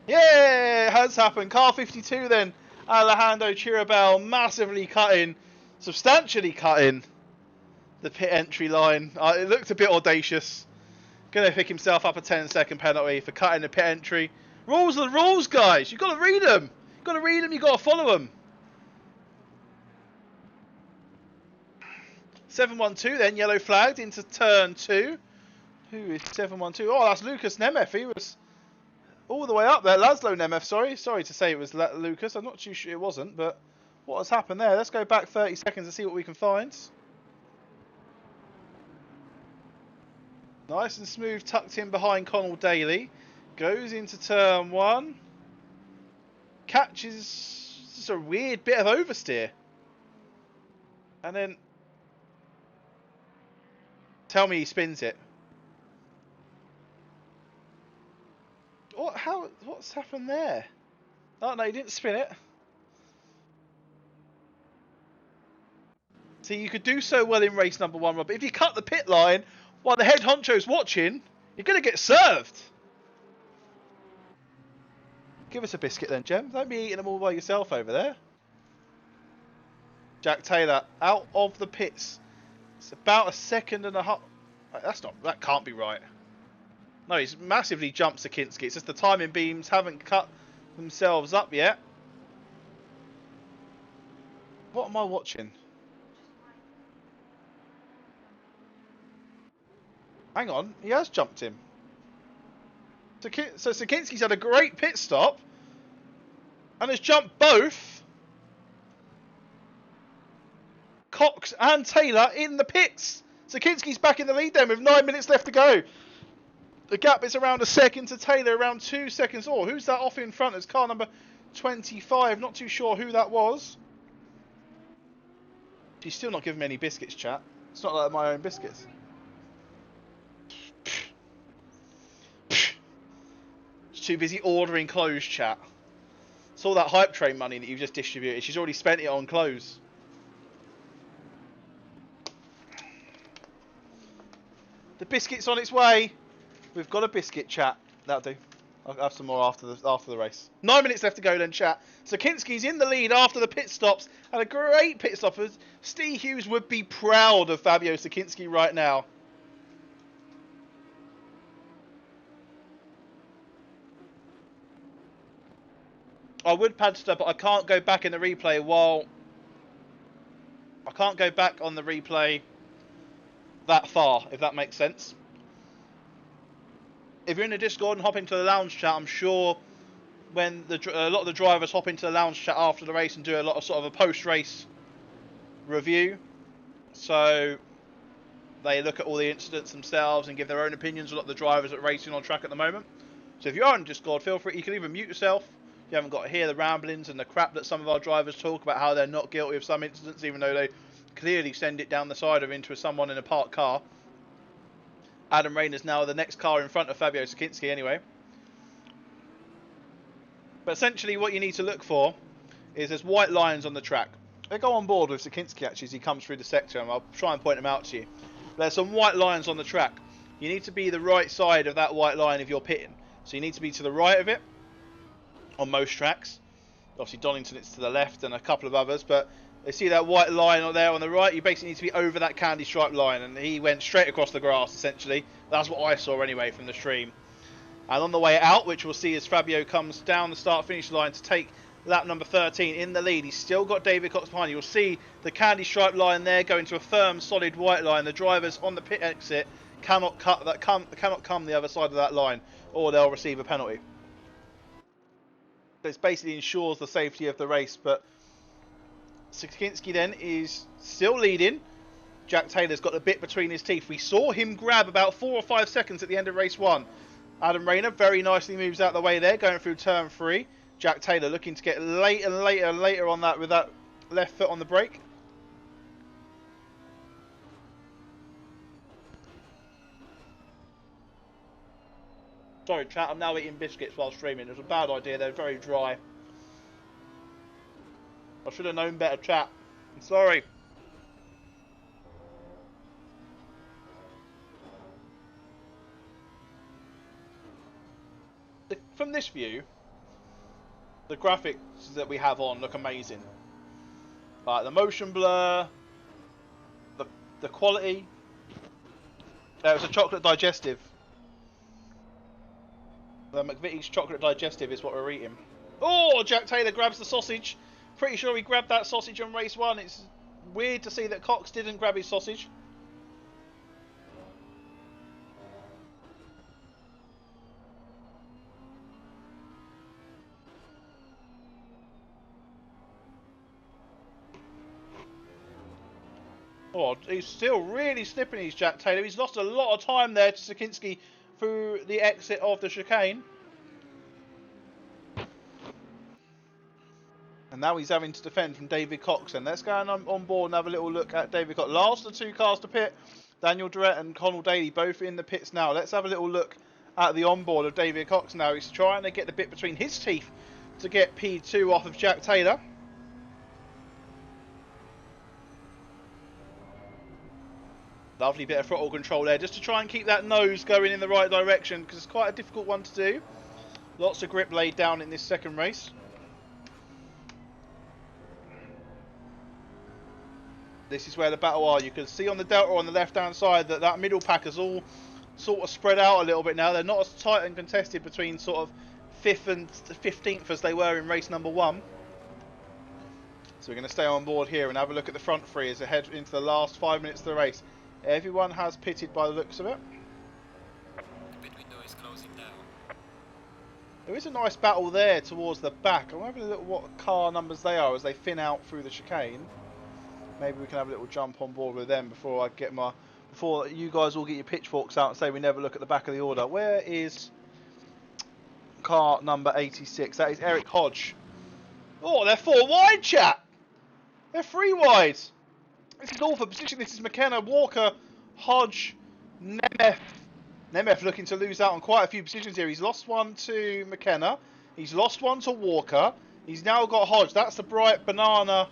Yeah, it has happened. Car 52 then. Alejandro Chirabal massively substantially cutting the pit entry line. It looked a bit audacious. Going to pick himself up a 10-second penalty for cutting the pit entry. Rules are the rules, guys. You've got to read them. You've got to read them. You've got to follow them. 712 then, yellow flagged into turn 2. Who is 712? Oh, that's Lucas Nemeth. He was All the way up there. Laszlo Nemeth, sorry to say it was Lucas. I'm not too sure it wasn't, but what has happened there? Let's go back 30 seconds and see what we can find. Nice and smooth, tucked in behind Connell Daly. Goes into turn 1. Catches just a weird bit of oversteer. And then... Tell me he spins it. What's happened there? Oh no, he didn't spin it. See, you could do so well in race number 1, Rob, but if you cut the pit line while the head honcho's watching, you're going to get served. Give us a biscuit then, Jem. Don't be eating them all by yourself over there. Jack Taylor out of the pits. It's about a second and a half. That can't be right. No, he's massively jumped Sakinski. It's just the timing beams haven't cut themselves up yet. What am I watching? Hang on, he has jumped him. So Sakinski's had a great pit stop and has jumped both Cox and Taylor in the pits. Sakinski's back in the lead then with 9 minutes left to go. The gap is around a second to Taylor, around 2 seconds. Oh, who's that off in front? It's car number 25. Not too sure who that was. She's still not giving me any biscuits, chat. It's not like my own biscuits. She's too busy ordering clothes, chat. It's all that hype train money that you've just distributed. She's already spent it on clothes. The biscuit's on its way. We've got a biscuit, chat. That'll do. I'll have some more after the race. 9 minutes left to go then, chat. Sakinski's in the lead after the pit stops. And a great pit stop. Steve Hughes would be proud of Fabio Sakinski right now. I would Padster, but I can't go back in the replay I can't go back on the replay that far, if that makes sense. If you're in the Discord and hop into the lounge chat, I'm sure when a lot of the drivers hop into the lounge chat after the race and do a lot of sort of a post-race review. So they look at all the incidents themselves and give their own opinions. A lot of the drivers that are racing on track at the moment. So if you are in Discord, feel free. You can even mute yourself. You haven't got to hear the ramblings and the crap that some of our drivers talk about how they're not guilty of some incidents, even though they clearly send it down the side of into someone in a parked car. Adam Rayner's now the next car in front of Fabio Sakinski anyway. But essentially what you need to look for is there's white lines on the track. They go on board with Sakinski actually as he comes through the sector, and I'll try and point them out to you. There's some white lines on the track. You need to be the right side of that white line if you're pitting. So you need to be to the right of it on most tracks. Obviously Donington it's to the left and a couple of others, but you see that white line there on the right, you basically need to be over that candy stripe line, and he went straight across the grass essentially. That's what I saw anyway from the stream. And on the way out, which we'll see as Fabio comes down the start-finish line to take lap number 13 in the lead. He's still got David Cox behind. You'll see the candy stripe line there going to a firm, solid white line. The drivers on the pit exit cannot come the other side of that line, or they'll receive a penalty. This basically ensures the safety of the race. But Sakinski then is still leading. Jack Taylor's got a bit between his teeth. We saw him grab about 4 or 5 seconds at the end of race 1. Adam Rayner very nicely moves out the way there, going through turn 3. Jack Taylor looking to get later and later on that with that left foot on the brake. Sorry, chat, I'm now eating biscuits while streaming. It was a bad idea, they're very dry. I should have known better, chat. I'm sorry. From this view, the graphics that we have on look amazing. Like the motion blur, the quality. It was a chocolate digestive. The McVitie's chocolate digestive is what we're eating. Oh, Jack Taylor grabs the sausage. Pretty sure he grabbed that sausage on race 1. It's weird to see that Cox didn't grab his sausage. Oh, he's still really slipping, he's Jack Taylor. He's lost a lot of time there to Sakinski through the exit of the chicane. And now he's having to defend from David Cox. And let's go on board and have a little look at David Cox. Last of the two cars to pit, Daniel Durrett and Connell Daly, both in the pits now. Let's have a little look at the onboard of David Cox now. He's trying to get the bit between his teeth to get P2 off of Jack Taylor. Lovely bit of throttle control there, just to try and keep that nose going in the right direction, because it's quite a difficult one to do. Lots of grip laid down in this second race. This is where the battle are. You can see on the Delta on the left-hand side that middle pack is all sort of spread out a little bit now. They're not as tight and contested between sort of 5th and 15th as they were in race number 1. So we're going to stay on board here and have a look at the front three as they head into the last 5 minutes of the race. Everyone has pitted by the looks of it. The pit window is closing down. There is a nice battle there towards the back. I'm having a look at what car numbers they are as they thin out through the chicane. Maybe we can have a little jump on board with them before you guys all get your pitchforks out and say we never look at the back of the order. Where is car number 86? That is Eric Hodge. Oh, they're 4 wide, chat. They're 3 wide. This is all for position. This is McKenna, Walker, Hodge, Nemeth. Nemeth looking to lose out on quite a few positions here. He's lost one to McKenna. He's lost one to Walker. He's now got Hodge. That's the bright banana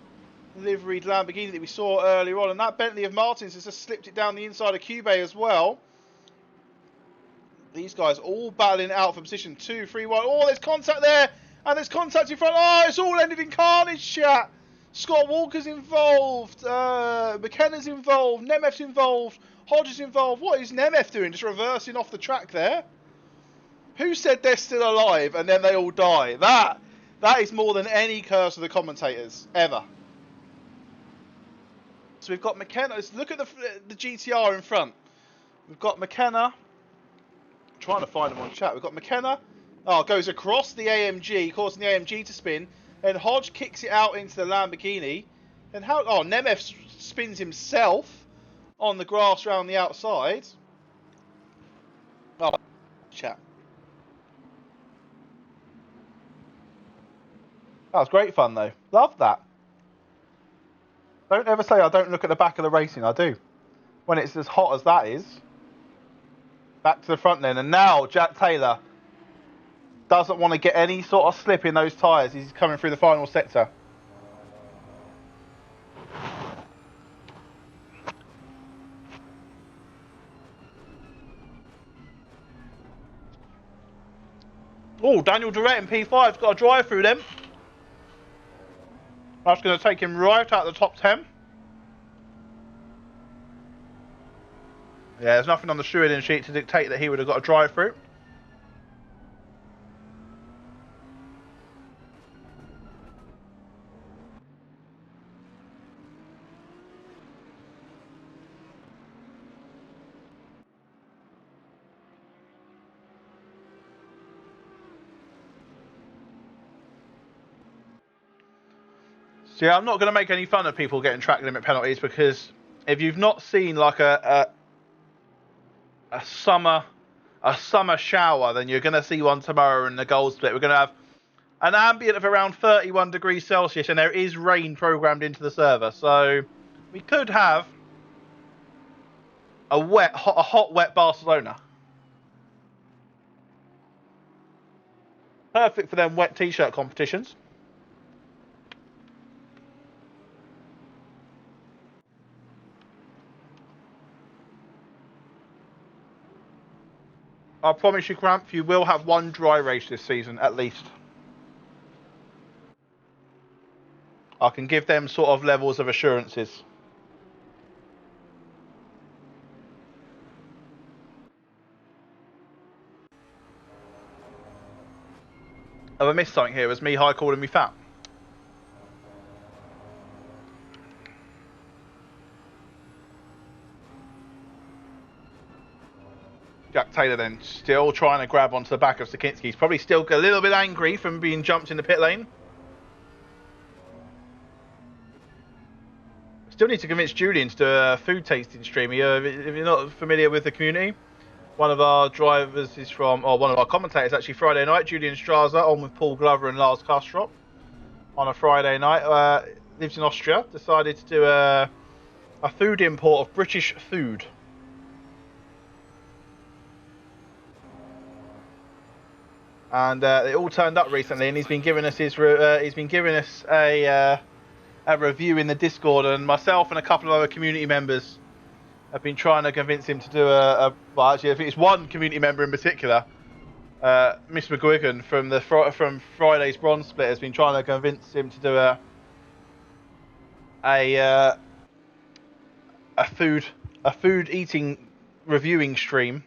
liveried Lamborghini that we saw earlier on. And that Bentley of Martins has just slipped it down the inside of Cube as well. These guys all battling out for position 2, 3, 1. Oh, there's contact there. And there's contact in front. Oh, it's all ended in carnage, chat. Scott Walker's involved. McKenna's involved. Nemeth's involved. Hodge is involved. What is Nemeth doing? Just reversing off the track there? Who said they're still alive and then they all die? That is more than any curse of the commentators ever. So we've got McKenna. Let's look at the GTR in front. We've got McKenna. I'm trying to find him on chat. We've got McKenna. Oh, goes across the AMG, causing the AMG to spin. Then Hodge kicks it out into the Lamborghini. And Nemeth spins himself on the grass around the outside. Oh, chat. That was great fun though. Love that. Don't ever say I don't look at the back of the racing. I do. When it's as hot as that is. Back to the front then. And now Jack Taylor doesn't want to get any sort of slip in those tyres. He's coming through the final sector. Oh, Daniel Durrett in P5's got a drive through them. That's going to take him right out of the top 10. Yeah, there's nothing on the stewarding sheet to dictate that he would have got a drive through. So yeah, I'm not going to make any fun of people getting track limit penalties, because if you've not seen like a summer shower, then you're going to see one tomorrow in the gold split. We're going to have an ambient of around 31 degrees Celsius, and there is rain programmed into the server, so we could have a hot, wet Barcelona. Perfect for them wet t-shirt competitions. I promise you, Cramp, you will have one dry race this season, at least. I can give them sort of levels of assurances. Have I missed something here? Was me high calling me fat? Jack Taylor then still trying to grab onto the back of Sakinski. He's probably still a little bit angry from being jumped in the pit lane. Still need to convince Julian to do a food tasting stream. If you're not familiar with the community, one of our drivers is from, or one of our commentators actually, Friday night, Julian Straza, on with Paul Glover and Lars Kastrop on a Friday night. Lives in Austria. Decided to do a food import of British food. And it all turned up recently, and he's been giving us a review in the Discord, and myself and a couple of other community members have been trying to convince him to do well, actually, I think it's one community member in particular, Miss McGuigan from Friday's Bronze Split, has been trying to convince him to do a food eating reviewing stream.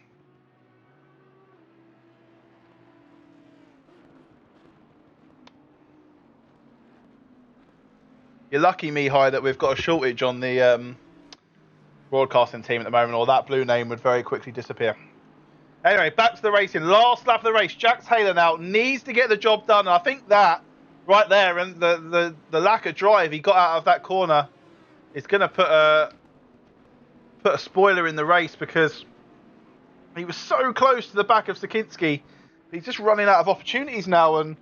You're lucky, Mihai, that we've got a shortage on the broadcasting team at the moment, or that blue name would very quickly disappear. Anyway, back to the racing. Last lap of the race. Jack Taylor now needs to get the job done. I think that right there, and the lack of drive he got out of that corner is going to put a spoiler in the race, because he was so close to the back of Sakinski. He's just running out of opportunities now, and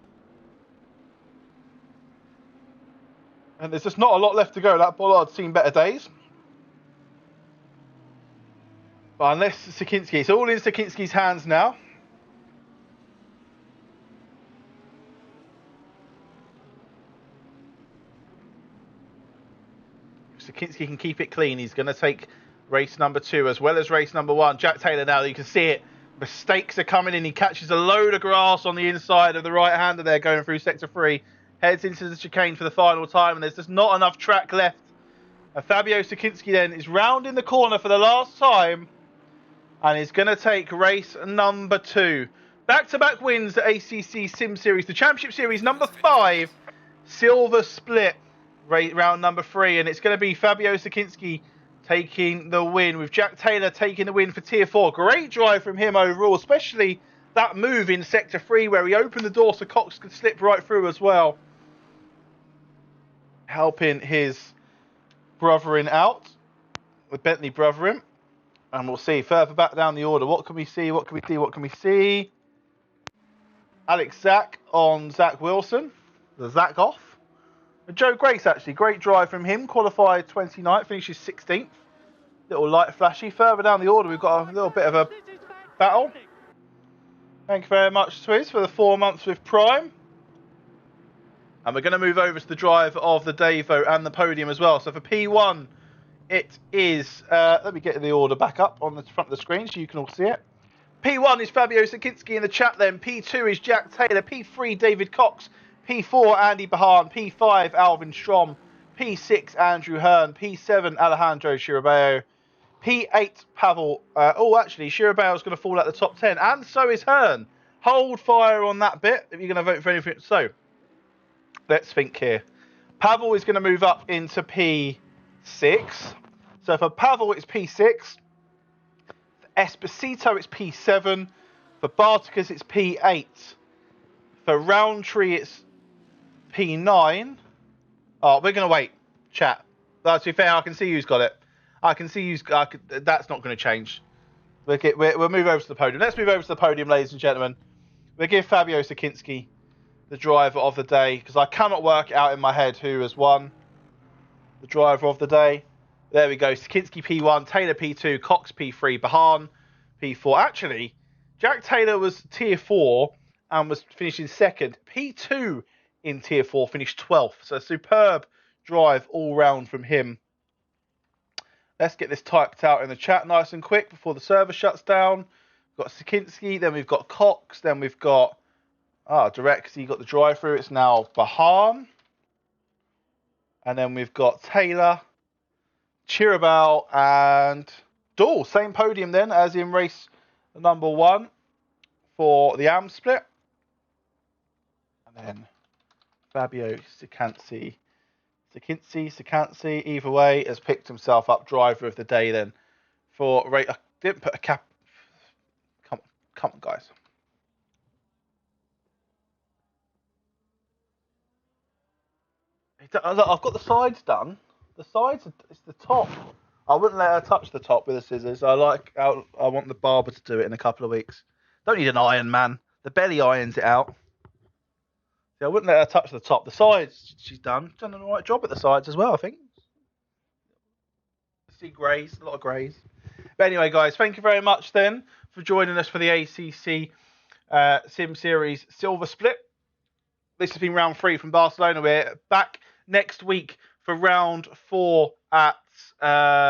there's just not a lot left to go. That Bollard's seen better days. But unless Sakinski, it's all in Sakinski's hands now. If Sakinski can keep it clean, he's going to take race number 2 as well as race number 1. Jack Taylor now, you can see it. Mistakes are coming in. He catches a load of grass on the inside of the right-hander there going through sector 3. Heads into the chicane for the final time, and there's just not enough track left. And Fabio Sakinski then is round in the corner for the last time, and is going to take race number 2. Back-to-back wins at ACCSimSeries, the Championship Series number 5, Silver Split, round number 3, and it's going to be Fabio Sakinski taking the win, with Jack Taylor taking the win for Tier 4. Great drive from him overall, especially that move in Sector 3 where he opened the door so Cox could slip right through as well, helping his brothering out, with Bentley brothering. And we'll see further back down the order. What can we see? What can we see? What can we see? Alex Zach on Zach Wilson. The Zach off. And Joe Grace, actually. Great drive from him. Qualified 29th. Finishes 16th. Little light flashy. Further down the order, we've got a little bit of a battle. Thank you very much, Swizz, for the 4 months with Prime. And we're going to move over to the drive of the day vote and the podium as well. So for P1, it is, let me get the order back up on the front of the screen so you can all see it. P1 is Fabio Sakinski in the chat then. P2 is Jack Taylor. P3, David Cox. P4, Andy Bahan. P5, Alvin Strom. P6, Andrew Hearn. P7, Alejandro Shirabao. P8, Pavel. Actually, Shirabao's going to fall out the top 10. And so is Hearn. Hold fire on that bit if you're going to vote for anything. So, let's think here. Pavel is going to move up into P6. So for Pavel, it's P6. For Esposito, it's P7. For Barticus, it's P8. For Roundtree, it's P9. Oh, we're going to wait. Chat. To be fair, I can see who's got it. I can see who's... that's not going to change. We'll move over to the podium. Let's move over to the podium, ladies and gentlemen. We'll give Fabio Sakinski the driver of the day, because I cannot work out in my head who has won the driver of the day. There we go. Sakinski P1, Taylor P2, Cox P3, Bahan P4. Actually, Jack Taylor was Tier 4 and was finishing second. P2 in Tier 4 finished 12th. So superb drive all round from him. Let's get this typed out in the chat nice and quick before the server shuts down. We've got Sakinski, then we've got Cox, then we've got direct, so you got the drive through. It's now Bahan. And then we've got Taylor, Chirabal, and Dahl. Same podium then as in race number 1 for the AM split. And then Fabio Sakinski, either way, has picked himself up driver of the day then for race. I didn't put a cap. Come on, guys. Look, I've got the sides done. The sides, it's the top. I wouldn't let her touch the top with the scissors. I want the barber to do it in a couple of weeks. Don't need an iron, man. The belly irons it out. Yeah, I wouldn't let her touch the top. The sides, she's done an alright job at the sides as well, I think. See greys, a lot of greys. But anyway, guys, thank you very much then for joining us for the ACC Sim Series Silver Split. This has been round 3 from Barcelona. We're back next week for round 4 at Mazzano.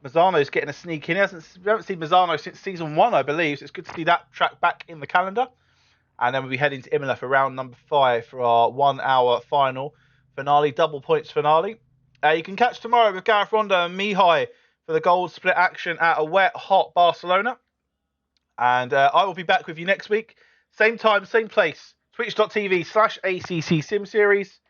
Mazzano's getting a sneak in. We haven't seen Mazzano since season 1, I believe. So it's good to see that track back in the calendar. And then we'll be heading to Imola for round number 5 for our 1 hour final finale, double points finale. You can catch tomorrow with Gareth Ronda and Mihai for the gold split action at a wet, hot Barcelona. And I will be back with you next week. Same time, same place. Twitch.tv/ACCSimSeries.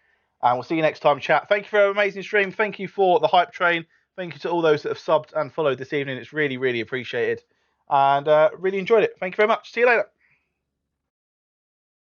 And we'll see you next time, chat. Thank you for an amazing stream. Thank you for the hype train. Thank you to all those that have subbed and followed this evening. It's really, really appreciated. And really enjoyed it. Thank you very much. See you later.